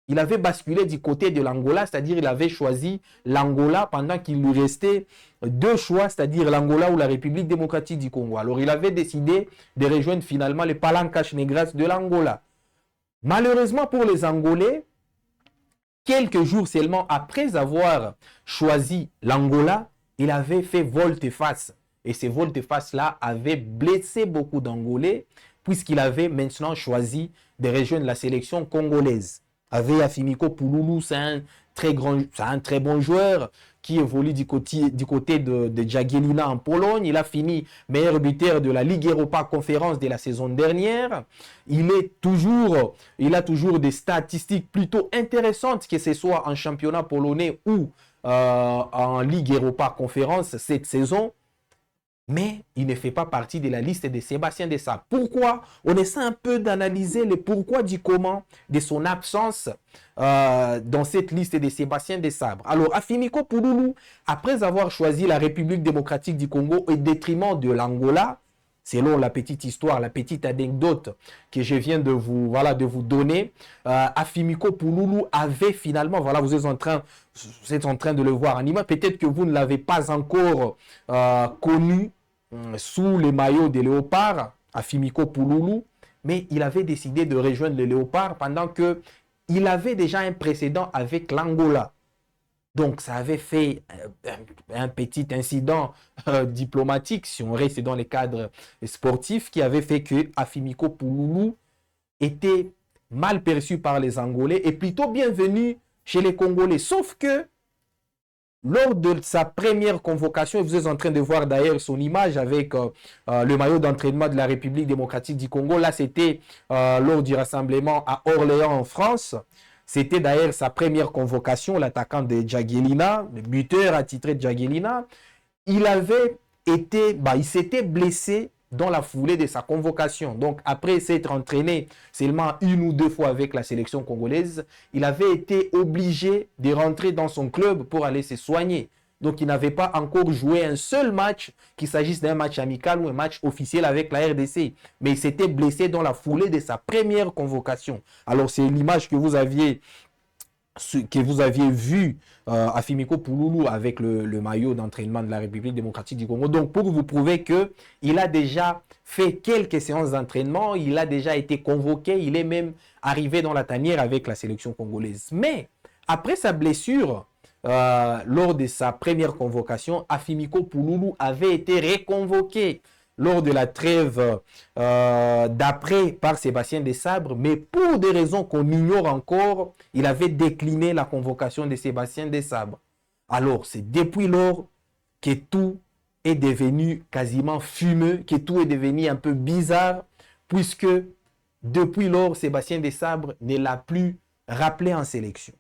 Il avait basculé du côté de l'Angola, c'est-à-dire il avait choisi l'Angola pendant qu'il lui restait 2 choix, c'est-à-dire l'Angola ou la République démocratique du Congo. Alors il avait décidé de rejoindre finalement les Palancas Negras de l'Angola. Malheureusement pour les Angolais, quelques jours seulement après avoir choisi l'Angola, il avait fait volte-face. Et ces volte-face-là avaient blessé beaucoup d'Angolais, puisqu'il avait maintenant choisi de rejoindre la sélection congolaise. Avec Afimiko Pouloulou, c'est un très bon joueur qui évolue du côté de Jagiellona en Pologne. Il a fini meilleur buteur de la Ligue Europa Conférence de la saison dernière. Il a toujours des statistiques plutôt intéressantes, que ce soit en championnat polonais ou en Ligue Europa Conférence cette saison. Mais il ne fait pas partie de la liste de Sébastien Desabre. Pourquoi? On essaie un peu d'analyser le pourquoi du comment de son absence dans cette liste de Sébastien Desabre. Alors, Afimiko Pouloulou, après avoir choisi la République démocratique du Congo au détriment de l'Angola, selon la petite histoire, la petite anecdote que je viens de vous, voilà, de vous donner, Afimiko Pouloulou avait finalement, voilà, vous êtes en train de le voir en image, peut-être que vous ne l'avez pas encore connu sous les maillots des Léopards, Afimiko Pouloulou, mais il avait décidé de rejoindre les Léopards pendant que il avait déjà un précédent avec l'Angola. Donc, ça avait fait un petit incident diplomatique, si on reste dans les cadres sportifs, qui avait fait que Afimiko Pouloulou était mal perçu par les Angolais et plutôt bienvenu chez les Congolais. Sauf que lors de sa première convocation, vous êtes en train de voir d'ailleurs son image avec le maillot d'entraînement de la République démocratique du Congo. Là, c'était lors du rassemblement à Orléans en France. C'était d'ailleurs sa première convocation, l'attaquant de Jagiellina, le buteur attitré de Jagiellina. Il s'était blessé dans la foulée de sa convocation. Donc, après s'être entraîné seulement 1 ou 2 fois avec la sélection congolaise, il avait été obligé de rentrer dans son club pour aller se soigner. Donc, il n'avait pas encore joué un seul match, qu'il s'agisse d'un match amical ou un match officiel avec la RDC. Mais il s'était blessé dans la foulée de sa première convocation. Alors, c'est l'image que vous aviez vu Afimiko Pouloulou avec le maillot d'entraînement de la République démocratique du Congo. Donc, pour vous prouver qu'il a déjà fait quelques séances d'entraînement, il a déjà été convoqué, il est même arrivé dans la tanière avec la sélection congolaise. Mais, après sa blessure, lors de sa première convocation, Afimiko Pouloulou avait été reconvoqué lors de la trêve d'après par Sébastien Desabre, mais pour des raisons qu'on ignore encore, il avait décliné la convocation de Sébastien Desabre. Alors, c'est depuis lors que tout est devenu quasiment fumeux, que tout est devenu un peu bizarre, puisque depuis lors, Sébastien Desabre ne l'a plus rappelé en sélection.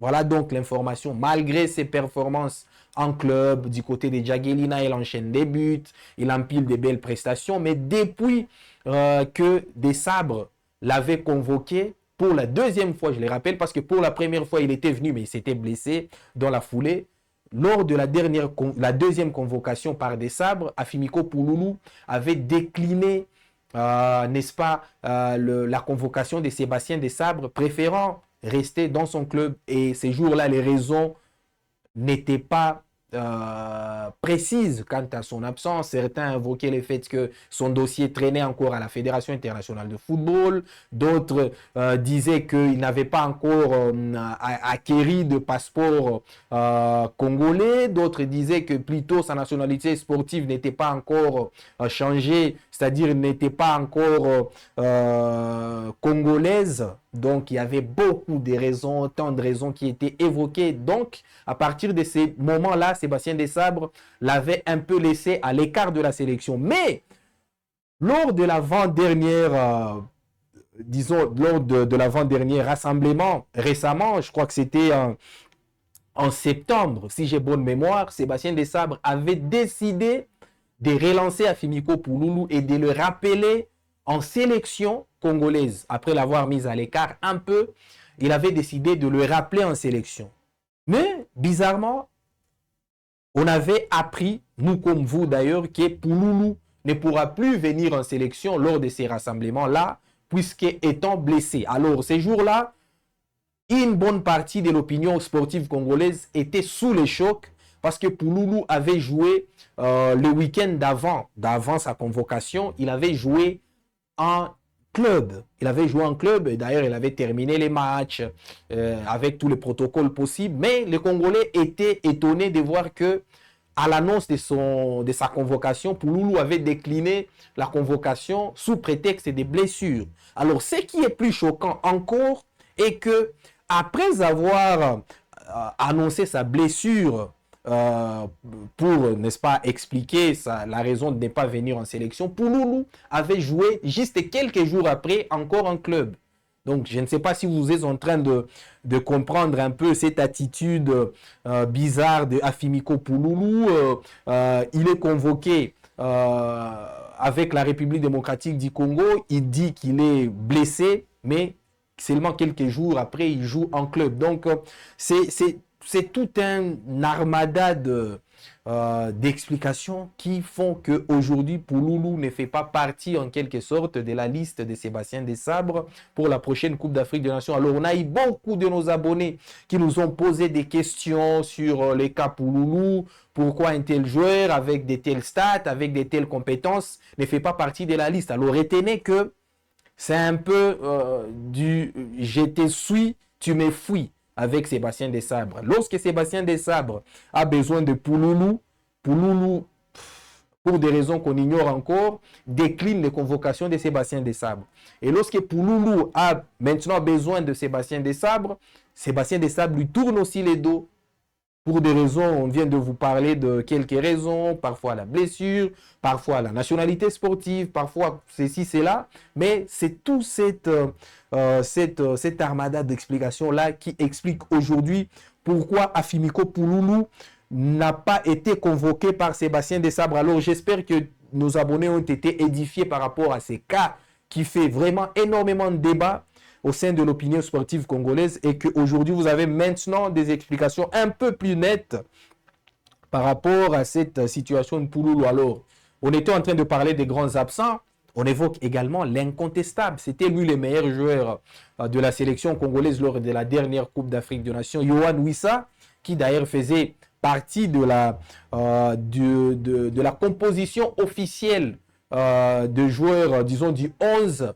Voilà donc l'information. Malgré ses performances en club, du côté de Jagiellina, il enchaîne des buts, il empile des belles prestations. Mais depuis que Desabre l'avait convoqué pour la deuxième fois, je le rappelle, parce que pour la première fois, il était venu, mais il s'était blessé dans la foulée. Lors de la deuxième convocation par Desabre, Afimiko Pouloulou avait décliné, n'est-ce pas, la convocation de Sébastien Desabre, préférant rester dans son club. Et ces jours-là, les raisons n'étaient pas précises quant à son absence. Certains invoquaient le fait que son dossier traînait encore à la Fédération internationale de football. D'autres disaient qu'il n'avait pas encore acquéri de passeport congolais. D'autres disaient que plutôt sa nationalité sportive n'était pas encore changée, c'est-à-dire n'était pas encore congolaise. Donc, il y avait beaucoup de raisons, tant de raisons qui étaient évoquées. Donc, à partir de ces moments-là, Sébastien Desabre l'avait un peu laissé à l'écart de la sélection. Mais, lors de l'avant-dernière, lors de l'avant-dernier rassemblement, récemment, je crois que c'était en septembre, si j'ai bonne mémoire, Sébastien Desabre avait décidé de relancer Afimiko Pouloulou et de le rappeler en sélection congolaise. Après l'avoir mis à l'écart un peu, il avait décidé de le rappeler en sélection. Mais, bizarrement, on avait appris, nous comme vous d'ailleurs, que Pouloulou ne pourra plus venir en sélection lors de ces rassemblements-là, puisqu'étant blessé. Alors, ces jours-là, une bonne partie de l'opinion sportive congolaise était sous le choc, parce que Pouloulou avait joué le week-end d'avant sa convocation, il avait joué en club. Il avait joué en club et d'ailleurs il avait terminé les matchs avec tous les protocoles possibles. Mais les Congolais étaient étonnés de voir que à l'annonce de sa convocation, Pouloulou avait décliné la convocation sous prétexte des blessures. Alors ce qui est plus choquant encore est que après avoir annoncé sa blessure pour, n'est-ce pas, expliquer la raison de ne pas venir en sélection, Pouloulou avait joué juste quelques jours après encore en club. Donc, je ne sais pas si vous êtes en train de comprendre un peu cette attitude bizarre de Afimiko Pouloulou. Il est convoqué avec la République démocratique du Congo. Il dit qu'il est blessé, mais seulement quelques jours après, il joue en club. Donc, c'est tout un armada d'explications qui font qu'aujourd'hui, Pouloulou ne fait pas partie en quelque sorte de la liste de Sébastien Desabre pour la prochaine Coupe d'Afrique des Nations. Alors, on a eu beaucoup de nos abonnés qui nous ont posé des questions sur les cas Pouloulou. Pourquoi un tel joueur avec des telles stats, avec des telles compétences ne fait pas partie de la liste? Alors, retenez que c'est un peu du « je te suis, tu me fuis » avec Sébastien Desabre. Lorsque Sébastien Desabre a besoin de Pouloulou, Pouloulou, pour des raisons qu'on ignore encore, décline les convocations de Sébastien Desabre. Et lorsque Pouloulou a maintenant besoin de Sébastien Desabre lui tourne aussi les dos. Pour des raisons, on vient de vous parler de quelques raisons, parfois la blessure, parfois la nationalité sportive, parfois ceci, cela. Mais c'est tout cette armada d'explications-là qui explique aujourd'hui pourquoi Afimiko Pouloulou n'a pas été convoqué par Sébastien Desabre. Alors j'espère que nos abonnés ont été édifiés par rapport à ces cas qui fait vraiment énormément de débats au sein de l'opinion sportive congolaise et qu'aujourd'hui, vous avez maintenant des explications un peu plus nettes par rapport à cette situation de Pouloulou. Alors, on était en train de parler des grands absents. On évoque également l'incontestable. C'était lui le meilleur joueur de la sélection congolaise lors de la dernière Coupe d'Afrique des Nations, Yohan Wissa, qui d'ailleurs faisait partie de la composition officielle de joueurs, disons, du 11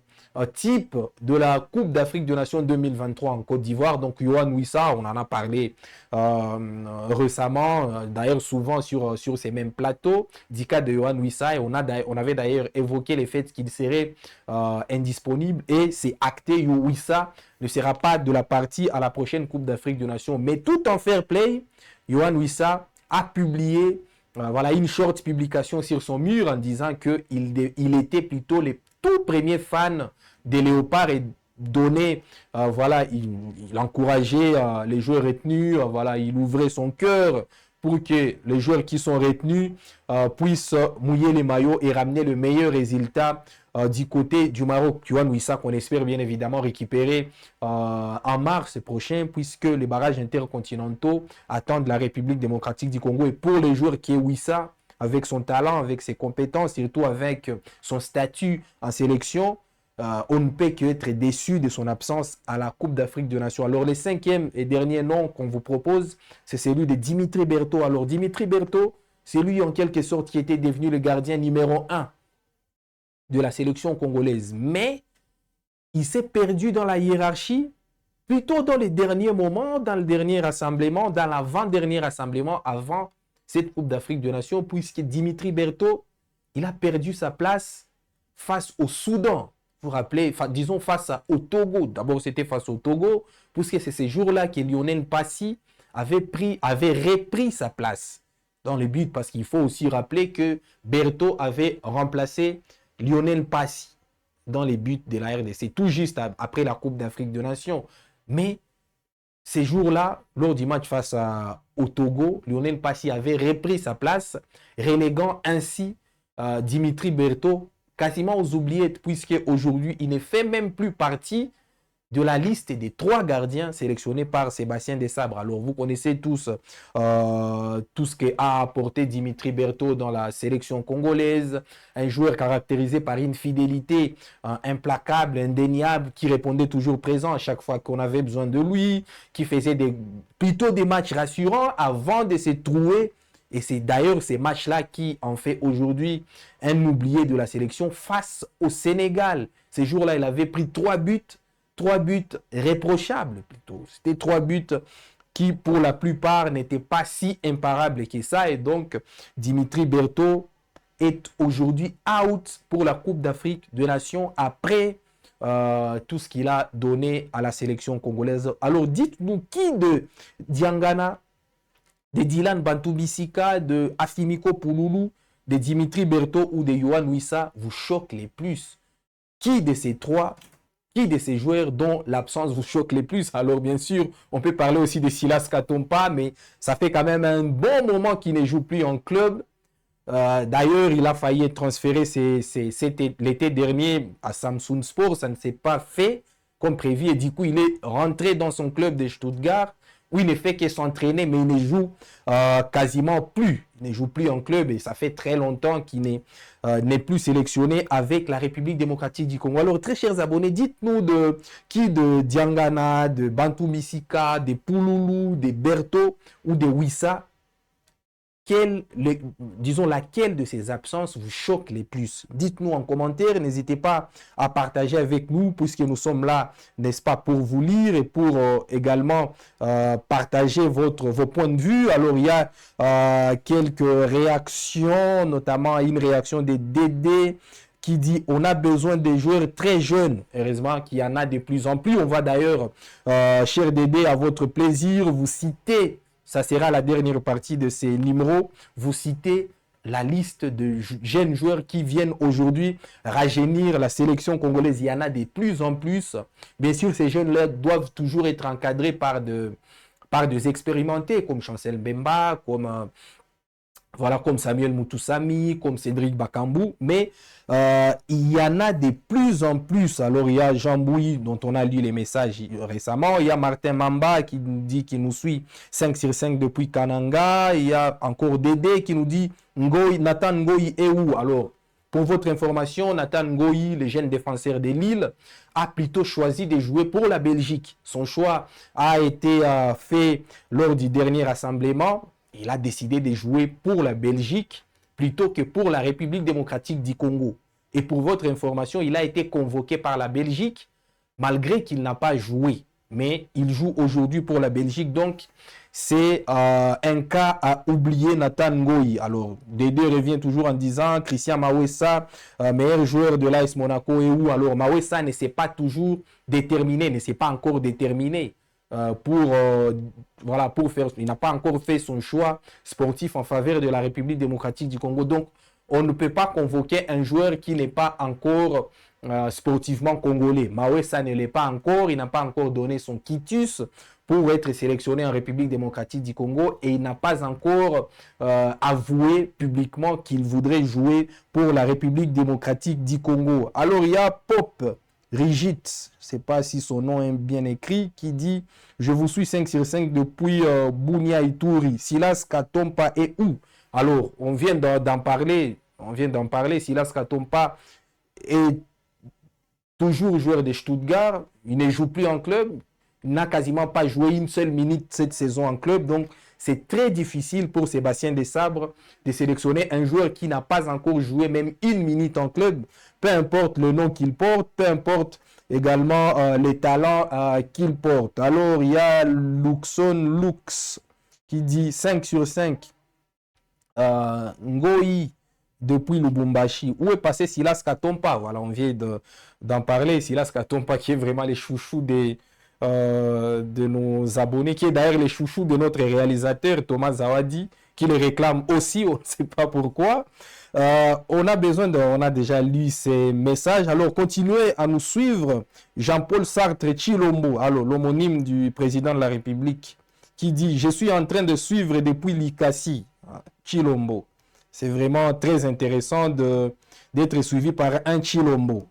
type de la Coupe d'Afrique des Nations 2023 en Côte d'Ivoire. Donc, Yohan Wissa, on en a parlé récemment, d'ailleurs souvent sur ces mêmes plateaux, du cas de Yohan Wissa, et on avait d'ailleurs évoqué le fait qu'il serait indisponible, et c'est acté, Yohan Wissa ne sera pas de la partie à la prochaine Coupe d'Afrique des Nations. Mais tout en fair play, Yohan Wissa a publié voilà, une short publication sur son mur en disant qu'il était plutôt les tout premiers fans des Léopards et donnait, voilà, il encourageait les joueurs retenus, voilà, il ouvrait son cœur pour que les joueurs qui sont retenus puissent mouiller les maillots et ramener le meilleur résultat du côté du Maroc. Yohan Wissa, qu'on espère bien évidemment récupérer en mars prochain, puisque les barrages intercontinentaux attendent la République démocratique du Congo. Et pour les joueurs qui est Wissa, avec son talent, avec ses compétences, surtout avec son statut en sélection, on ne peut qu'être déçu de son absence à la Coupe d'Afrique des Nations. Alors, le cinquième et dernier nom qu'on vous propose, c'est celui de Dimitri Berthaud. Alors, Dimitri Berthaud, c'est lui en quelque sorte qui était devenu le gardien numéro 1 de la sélection congolaise. Mais il s'est perdu dans la hiérarchie, plutôt dans les derniers moments, dans le dernier rassemblement, dans l'avant-dernier rassemblement, avant cette Coupe d'Afrique des Nations, puisque Dimitri Berthaud, il a perdu sa place face au Soudan. Vous vous rappelez, disons face au Togo. D'abord, c'était face au Togo, puisque c'est ces jours-là que Lionel Passy avait repris sa place dans le but, parce qu'il faut aussi rappeler que Berthaud avait remplacé Lionel Passy dans les buts de la RDC, tout juste après la Coupe d'Afrique des Nations. Mais ces jours-là, lors du match face au Togo, Lionel Passy avait repris sa place, reléguant ainsi Dimitri Berthaud quasiment aux oubliettes, puisque aujourd'hui il ne fait même plus partie de la liste des 3 gardiens sélectionnés par Sébastien Desabre. Alors vous connaissez tous tout ce qu'a apporté Dimitri Berthaud dans la sélection congolaise, un joueur caractérisé par une fidélité implacable, indéniable, qui répondait toujours présent à chaque fois qu'on avait besoin de lui, qui faisait plutôt des matchs rassurants avant de se trouver. Et c'est d'ailleurs ces matchs-là qui en fait aujourd'hui un oublié de la sélection face au Sénégal. Ces jours-là, il avait pris 3 buts réprochables plutôt. C'était 3 buts qui, pour la plupart, n'étaient pas si imparables que ça. Et donc, Dimitri Berthaud est aujourd'hui out pour la Coupe d'Afrique des Nations après tout ce qu'il a donné à la sélection congolaise. Alors, dites-nous qui de Diangana, de Dylan Bantoubisika, de Afimiko Pouloulou, de Dimitri Berthaud ou de Yohan Wissa vous choque les plus? Qui de ces 3, qui de ces joueurs dont l'absence vous choque les plus? Alors bien sûr, on peut parler aussi de Silas Katompa, mais ça fait quand même un bon moment qu'il ne joue plus en club. D'ailleurs, il a failli être transféré l'été dernier à Samsung Sport. Ça ne s'est pas fait comme prévu et du coup, il est rentré dans son club de Stuttgart où il ne fait que s'entraîner, mais il ne joue quasiment plus. Il ne joue plus en club et ça fait très longtemps qu'il n'est plus sélectionné avec la République démocratique du Congo. Alors, très chers abonnés, dites-nous de Diangana, de Bantou Misika, de Pouloulou, de Berto ou de Wissa, disons laquelle de ces absences vous choque les plus. Dites-nous en commentaire, n'hésitez pas à partager avec nous puisque nous sommes là, n'est-ce pas, pour vous lire et pour également partager vos points de vue. Alors il y a quelques réactions, notamment une réaction de Dédé qui dit on a besoin de joueurs très jeunes. Heureusement qu'il y en a de plus en plus. On va d'ailleurs, cher Dédé, à votre plaisir, vous citer. Ça sera la dernière partie de ces numéros. Vous citez la liste de jeunes joueurs qui viennent aujourd'hui rajeunir la sélection congolaise. Il y en a de plus en plus. Bien sûr, ces jeunes-là doivent toujours être encadrés par des expérimentés comme Chancel Mbemba, comme Samuel Moutoussamy, comme Cédric Bakambu, mais il y en a de plus en plus. Alors il y a Jean Bouy dont on a lu les messages récemment, il y a Martin Mamba qui nous dit qu'il nous suit 5 sur 5 depuis Kananga, il y a encore Dédé qui nous dit Nathan Ngoyi est où? Alors pour votre information, Nathan Ngoyi, le jeune défenseur de Lille, a plutôt choisi de jouer pour la Belgique. Son choix a été fait lors du dernier rassemblement. Il a décidé de jouer pour la Belgique plutôt que pour la République démocratique du Congo. Et pour votre information, il a été convoqué par la Belgique malgré qu'il n'a pas joué. Mais il joue aujourd'hui pour la Belgique. Donc, c'est un cas à oublier, Nathan Ngoyi. Alors, Dédé revient toujours en disant Christian Mawessa, meilleur joueur de l'AS Monaco est où? Alors, Mawessa ne s'est pas toujours déterminé, ne s'est pas encore déterminé. Il n'a pas encore fait son choix sportif en faveur de la République démocratique du Congo. Donc, on ne peut pas convoquer un joueur qui n'est pas encore sportivement congolais. Mawessa ne l'est pas encore, il n'a pas encore donné son quitus pour être sélectionné en République démocratique du Congo et il n'a pas encore avoué publiquement qu'il voudrait jouer pour la République démocratique du Congo. Alors, il y a Pop Rigit, je ne sais pas si son nom est bien écrit, qui dit « Je vous suis 5 sur 5 depuis Bunia Ituri. Silas Katompa est où ?» Alors, on vient d'en parler. Silas Katompa est toujours joueur de Stuttgart. Il ne joue plus en club. Il n'a quasiment pas joué une seule minute cette saison en club. Donc, c'est très difficile pour Sébastien Desabre de sélectionner un joueur qui n'a pas encore joué même une minute en club. Peu importe le nom qu'il porte, peu importe également les talents qu'il porte. Alors, il y a Luxon Lux qui dit 5 sur 5. Ngoyi depuis Lubumbashi. Où est passé Silas Katompa? Voilà, on vient d'en parler. Silas Katompa qui est vraiment les chouchous de nos abonnés, qui est d'ailleurs les chouchous de notre réalisateur Thomas Zawadi, qui le réclame aussi, on ne sait pas pourquoi. On a déjà lu ces messages. Alors, continuez à nous suivre. Jean-Paul Sartre Chilombo, alors l'homonyme du président de la République, qui dit « Je suis en train de suivre depuis Likasi. » Chilombo. C'est vraiment très intéressant d'être suivi par un Chilombo.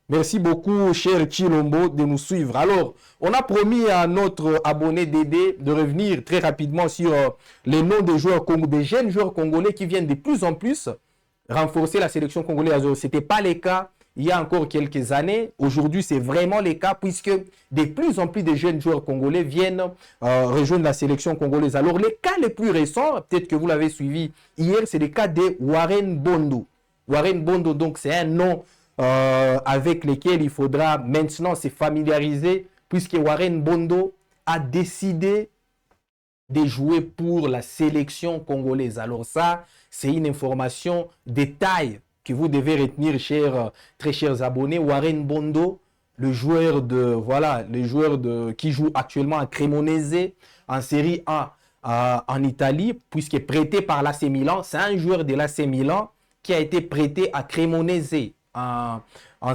Merci beaucoup, cher Chilombo, de nous suivre. Alors, on a promis à notre abonné Dédé de revenir très rapidement sur les noms des jeunes joueurs congolais qui viennent de plus en plus renforcer la sélection congolaise. Ce n'était pas le cas il y a encore quelques années. Aujourd'hui, c'est vraiment le cas puisque de plus en plus de jeunes joueurs congolais viennent rejoindre la sélection congolaise. Alors, les cas les plus récents, peut-être que vous l'avez suivi hier, c'est le cas de Warren Bondo. Warren Bondo, donc, c'est un nom avec lequel il faudra maintenant se familiariser puisque Warren Bondo a décidé de jouer pour la sélection congolaise. Alors ça, c'est une information détail que vous devez retenir, très chers abonnés. Warren Bondo, le joueur qui joue actuellement à Cremonese en Série A en Italie, puisqu'il est prêté par l'AC Milan. C'est un joueur de l'AC Milan qui a été prêté à Cremonese en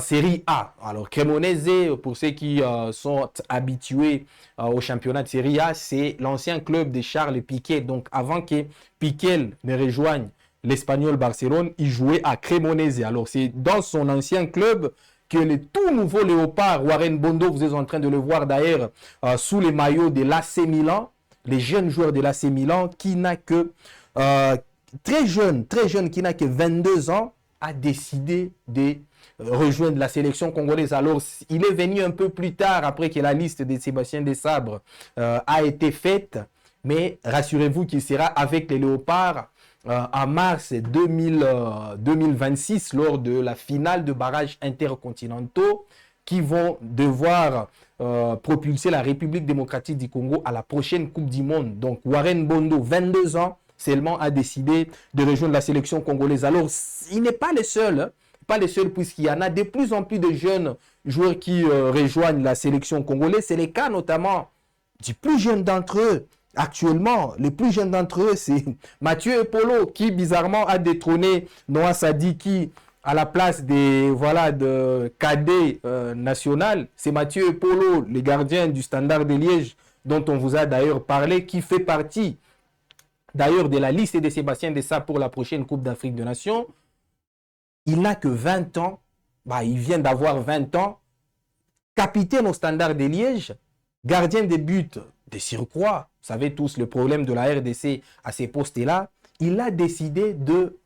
Série A. Alors, Cremonese, pour ceux qui sont habitués au championnat de Série A, c'est l'ancien club de Charles Piqué. Donc, avant que Piqué ne rejoigne l'Espagnol Barcelone, il jouait à Cremonese. Alors, c'est dans son ancien club que le tout nouveau léopard Warren Bondo, vous êtes en train de le voir d'ailleurs sous les maillots de l'AC Milan, les jeunes joueurs de l'AC Milan, qui n'a que très jeune, qui n'a que 22 ans, a décidé de rejoindre la sélection congolaise. Alors, il est venu un peu plus tard, après que la liste de Sébastien Desabre a été faite, mais rassurez-vous qu'il sera avec les Léopards en mars 2026, lors de la finale de barrages intercontinentaux qui vont devoir propulser la République démocratique du Congo à la prochaine Coupe du Monde. Donc, Warren Bondo, 22 ans seulement, a décidé de rejoindre la sélection congolaise. Alors, il n'est pas le seul, hein, pas les seuls, puisqu'il y en a de plus en plus de jeunes joueurs qui rejoignent la sélection congolaise. C'est le cas notamment du plus jeune d'entre eux. Actuellement, les plus jeunes d'entre eux, c'est Mathieu Epolo, qui bizarrement a détrôné Noah Sadiki à la place des de cadet national. C'est Mathieu Epolo, le gardien du Standard de Liège, dont on vous a d'ailleurs parlé, qui fait partie d'ailleurs de la liste de Sébastien Desabre pour la prochaine Coupe d'Afrique des Nations. Il n'a que 20 ans. Il vient d'avoir 20 ans. Capitaine au Standard de Liège, gardien de but de surcroît. Vous savez tous le problème de la RDC à ces postes-là. Il a décidé de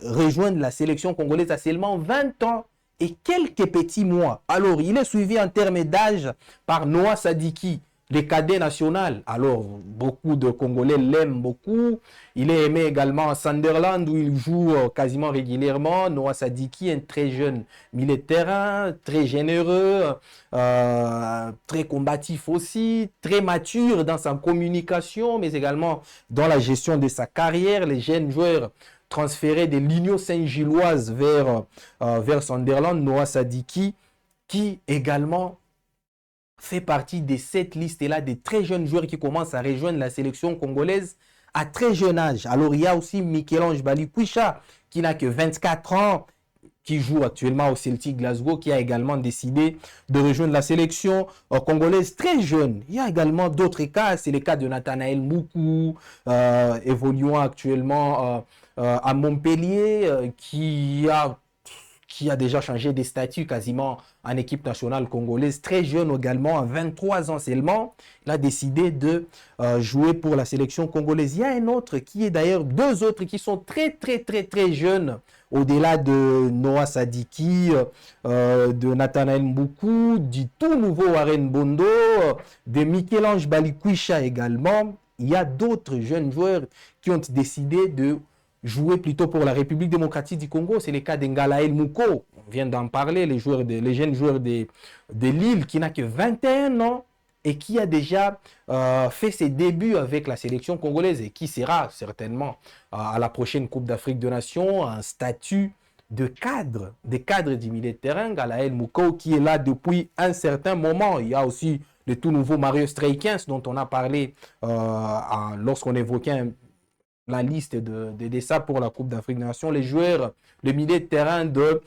rejoindre la sélection congolaise à seulement 20 ans et quelques petits mois. Alors, il est suivi en termes d'âge par Noah Sadiki, le cadet national. Alors, beaucoup de Congolais l'aiment beaucoup. Il est aimé également à Sunderland, où il joue quasiment régulièrement. Noah Sadiki, un très jeune milieu de terrain, très généreux, très combatif aussi, très mature dans sa communication, mais également dans la gestion de sa carrière. Les jeunes joueurs transférés de l'Union Saint-Gilloise vers Sunderland, Noah Sadiki, qui également fait partie de cette liste-là des très jeunes joueurs qui commencent à rejoindre la sélection congolaise à très jeune âge. Alors, il y a aussi Michel-Ange Balikwisha, qui n'a que 24 ans, qui joue actuellement au Celtic Glasgow, qui a également décidé de rejoindre la sélection congolaise très jeune. Il y a également d'autres cas, c'est le cas de Nathanaël Moukou, évoluant actuellement à Montpellier, qui a déjà changé de statut quasiment en équipe nationale congolaise, très jeune également, à 23 ans seulement, il a décidé de jouer pour la sélection congolaise. Il y a un autre qui est d'ailleurs, deux autres qui sont très jeunes, au-delà de Noah Sadiki, de Nathanaël Mboukou, du tout nouveau Warren Bondo, de Michel-Ange Balikwisha également. Il y a d'autres jeunes joueurs qui ont décidé de jouer plutôt pour la République démocratique du Congo. C'est le cas d'Ngalaël Mouko. On vient d'en parler, les jeunes joueurs de Lille, qui n'a que 21 ans et qui a déjà fait ses débuts avec la sélection congolaise et qui sera certainement à la prochaine Coupe d'Afrique des Nations un statut de cadre, du milieu de terrain. Ngalaël Mouko qui est là depuis un certain moment. Il y a aussi le tout nouveau Mario Straikens dont on a parlé lorsqu'on évoquait la liste de Desabre pour la Coupe d'Afrique des Nations. Les joueurs, le milieu de terrain de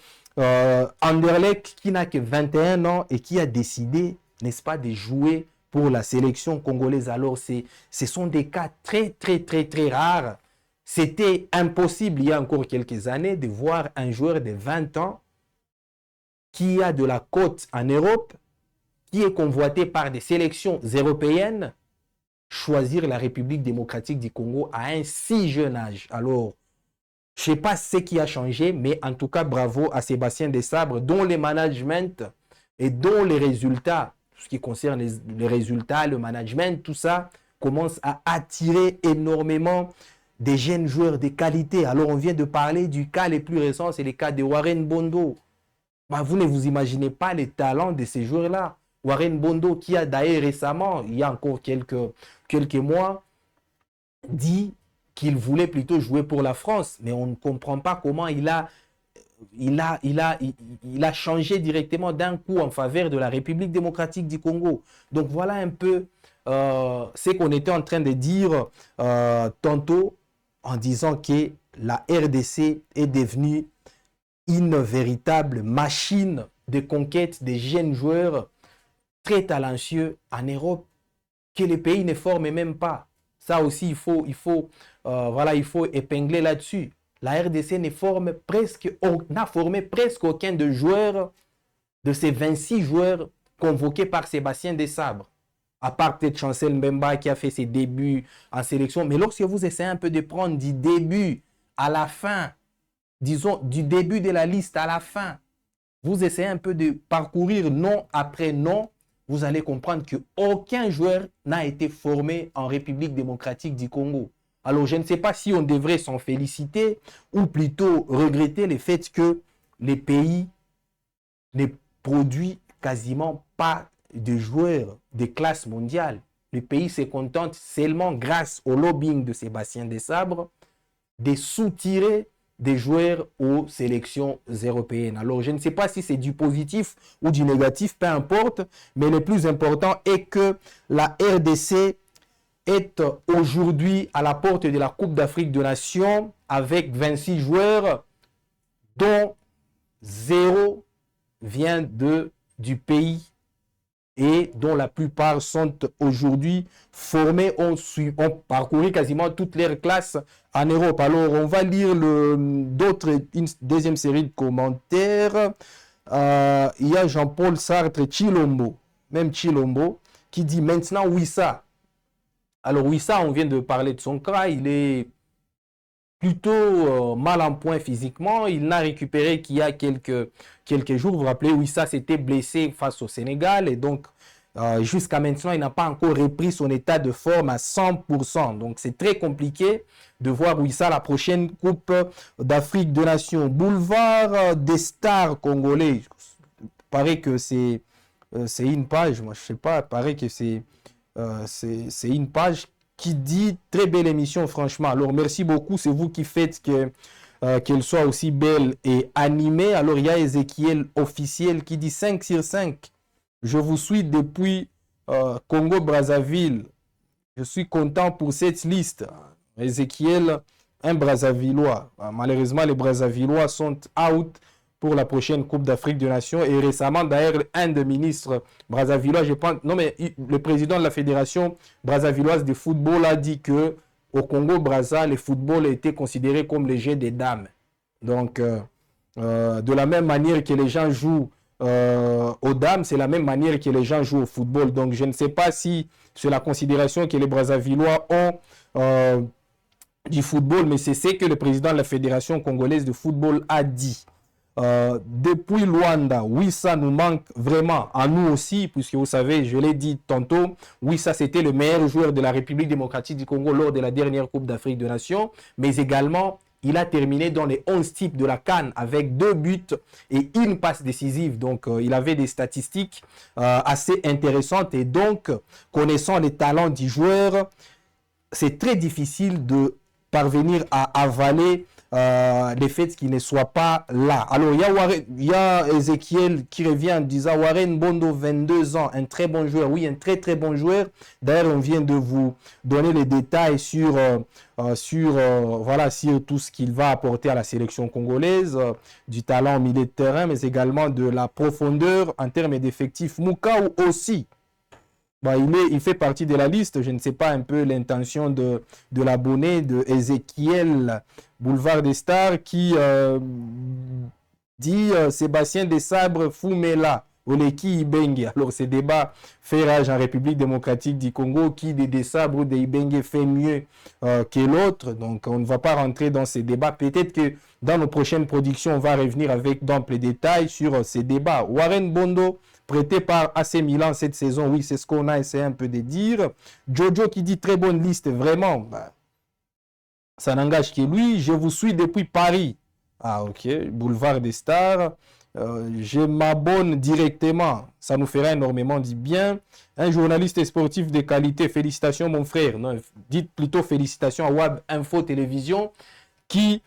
Anderlecht, qui n'a que 21 ans et qui a décidé, n'est-ce pas, de jouer pour la sélection congolaise. Alors, ce sont des cas très rares. C'était impossible il y a encore quelques années de voir un joueur de 20 ans qui a de la cote en Europe, qui est convoité par des sélections européennes, choisir la République démocratique du Congo à un si jeune âge. Alors, je ne sais pas ce qui a changé, mais en tout cas, bravo à Sébastien Desabre, dont le management et dont les résultats, ce qui concerne les résultats, le management, tout ça, commence à attirer énormément des jeunes joueurs de qualité. Alors, on vient de parler du cas le plus récent, c'est le cas de Warren Bondo. Vous ne vous imaginez pas les talents de ces joueurs-là. Warren Bondo, qui a d'ailleurs récemment, il y a encore quelques mois, dit qu'il voulait plutôt jouer pour la France. Mais on ne comprend pas comment il a changé directement d'un coup en faveur de la République démocratique du Congo. Donc voilà un peu ce qu'on était en train de dire tantôt en disant que la RDC est devenue une véritable machine de conquête des jeunes joueurs très talentueux en Europe que les pays ne forment même pas. Ça aussi, il faut épingler là-dessus. La RDC n'a formé presque aucun de joueurs, de ces 26 joueurs convoqués par Sébastien Desabre. à part peut-être Chancel Mbemba qui a fait ses débuts en sélection. Mais lorsque vous essayez un peu de prendre du début à la fin, disons du début de la liste à la fin, vous essayez un peu de parcourir nom après nom, vous allez comprendre qu'aucun joueur n'a été formé en République démocratique du Congo. Alors, je ne sais pas si on devrait s'en féliciter ou plutôt regretter le fait que les pays ne produisent quasiment pas de joueurs de classe mondiale. Le pays se contente seulement grâce au lobbying de Sébastien Desabre de soutirer des joueurs aux sélections européennes. Alors, je ne sais pas si c'est du positif ou du négatif, peu importe, mais le plus important est que la RDC est aujourd'hui à la porte de la Coupe d'Afrique des Nations avec 26 joueurs, dont 0 vient du pays et dont la plupart sont aujourd'hui formés, ont parcouru quasiment toutes leurs classes en Europe. Alors, on va lire une deuxième série de commentaires. Il y a Jean-Paul Sartre, Chilombo, même Chilombo, qui dit maintenant Wissa. Alors Wissa, on vient de parler de son cas, il est plutôt mal en point physiquement. Il n'a récupéré qu'il y a quelques jours. Vous vous rappelez, Wissa s'était blessé face au Sénégal et donc jusqu'à maintenant, il n'a pas encore repris son état de forme à 100%. Donc c'est très compliqué de voir Wissa la prochaine Coupe d'Afrique des Nations. Boulevard des stars congolais. Il paraît que c'est une page, moi je sais pas, il paraît que c'est une page qui dit très belle émission, franchement. Alors, merci beaucoup. C'est vous qui faites qu'elle soit aussi belle et animée. Alors, il y a Ezekiel officiel qui dit 5 sur 5. Je vous suis depuis Congo-Brazzaville. Je suis content pour cette liste. Ezekiel, un Brazzavillois. Malheureusement, les Brazzavillois sont out pour la prochaine Coupe d'Afrique des Nations. Et récemment, d'ailleurs, un des ministres brazzavillois, je pense, non mais le président de la Fédération brazzavilloise de football a dit que au Congo-Brazza, le football était considéré comme le jeu des dames. Donc, de la même manière que les gens jouent aux dames, c'est la même manière que les gens jouent au football. Donc, je ne sais pas si c'est la considération que les Brazzavillois ont du football, mais c'est ce que le président de la Fédération congolaise de football a dit. Depuis Luanda, oui, ça nous manque vraiment à nous aussi, puisque vous savez, je l'ai dit tantôt, oui, ça c'était le meilleur joueur de la République démocratique du Congo lors de la dernière Coupe d'Afrique des Nations, mais également, il a terminé dans les 11 types de la CAN avec 2 buts et une passe décisive. Donc, il avait des statistiques assez intéressantes et donc, connaissant les talents du joueur, c'est très difficile de parvenir à avaler les faits qui ne soient pas là. Alors, il y a Ezekiel qui revient en disant Warren Bondo, 22 ans, un très bon joueur. Oui, un très très bon joueur. D'ailleurs, on vient de vous donner les détails sur tout ce qu'il va apporter à la sélection congolaise, du talent au milieu de terrain, mais également de la profondeur en termes d'effectifs. Moukau aussi. Bah, il fait partie de la liste. Je ne sais pas un peu l'intention de l'abonné de Ezekiel Boulevard des Stars qui dit Sébastien Desabre Fumela Oleki Ibenge. Alors, ce débat fait rage en République démocratique du Congo. Qui des Desabre ou des Ibenge fait mieux que l'autre? Donc, on ne va pas rentrer dans ces débats. Peut-être que dans nos prochaines productions, on va revenir avec d'amples détails sur ces débats. Warren Bondo, prêté par AC Milan cette saison, oui, c'est ce qu'on a essayé un peu de dire. Jojo qui dit très bonne liste, vraiment, bah, ça n'engage que lui. Je vous suis depuis Paris. Ah, ok, Boulevard des Stars. Je m'abonne directement. Ça nous fera énormément du bien. Un journaliste sportif de qualité. Félicitations, mon frère. Non, dites plutôt félicitations à Wab Info Télévision qui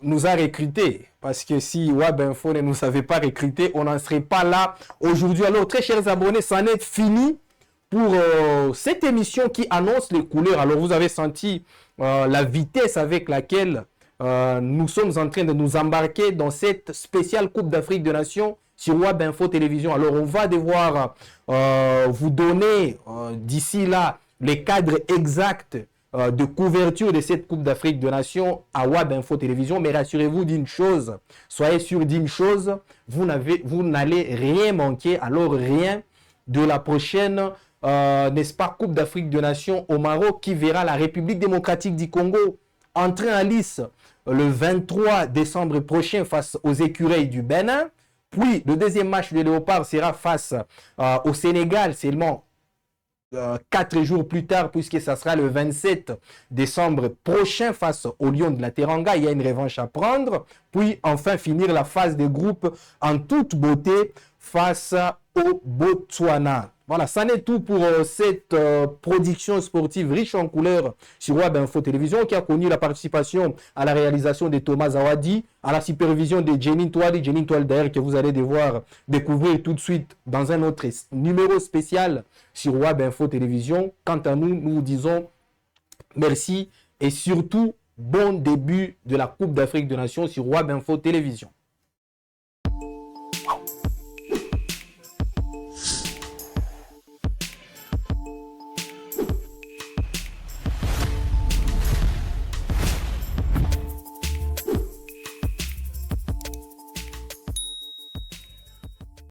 nous a recrutés. Parce que si Wab Info ne nous avait pas recrutés, on n'en serait pas là aujourd'hui. Alors, très chers abonnés, ça en est fini pour cette émission qui annonce les couleurs. Alors, vous avez senti la vitesse avec laquelle nous sommes en train de nous embarquer dans cette spéciale Coupe d'Afrique des Nations sur Wab Info Télévision. Alors, on va devoir vous donner d'ici là les cadres exacts de couverture de cette Coupe d'Afrique des Nations à Wab Info Télévision. Mais rassurez-vous d'une chose, soyez sûr d'une chose, vous n'allez rien manquer, alors rien de la prochaine n'est-ce pas, Coupe d'Afrique des Nations au Maroc qui verra la République démocratique du Congo entrer en lice le 23 décembre prochain face aux écureuils du Bénin. Puis le deuxième match des Léopards sera face au Sénégal seulement 4 jours plus tard, puisque ça sera le 27 décembre prochain face au Lion de la Teranga. Il y a une revanche à prendre. Puis enfin finir la phase de groupe en toute beauté face au Botswana. Voilà, ça n'est tout pour cette production sportive riche en couleurs sur Web Info Télévision, qui a connu la participation à la réalisation de Thomas Zawadi, à la supervision de Jenin Touali d'ailleurs, que vous allez devoir découvrir tout de suite dans un autre numéro spécial sur Web Info Télévision. Quant à nous, nous vous disons merci et surtout bon début de la Coupe d'Afrique des Nations sur Web Info Télévision.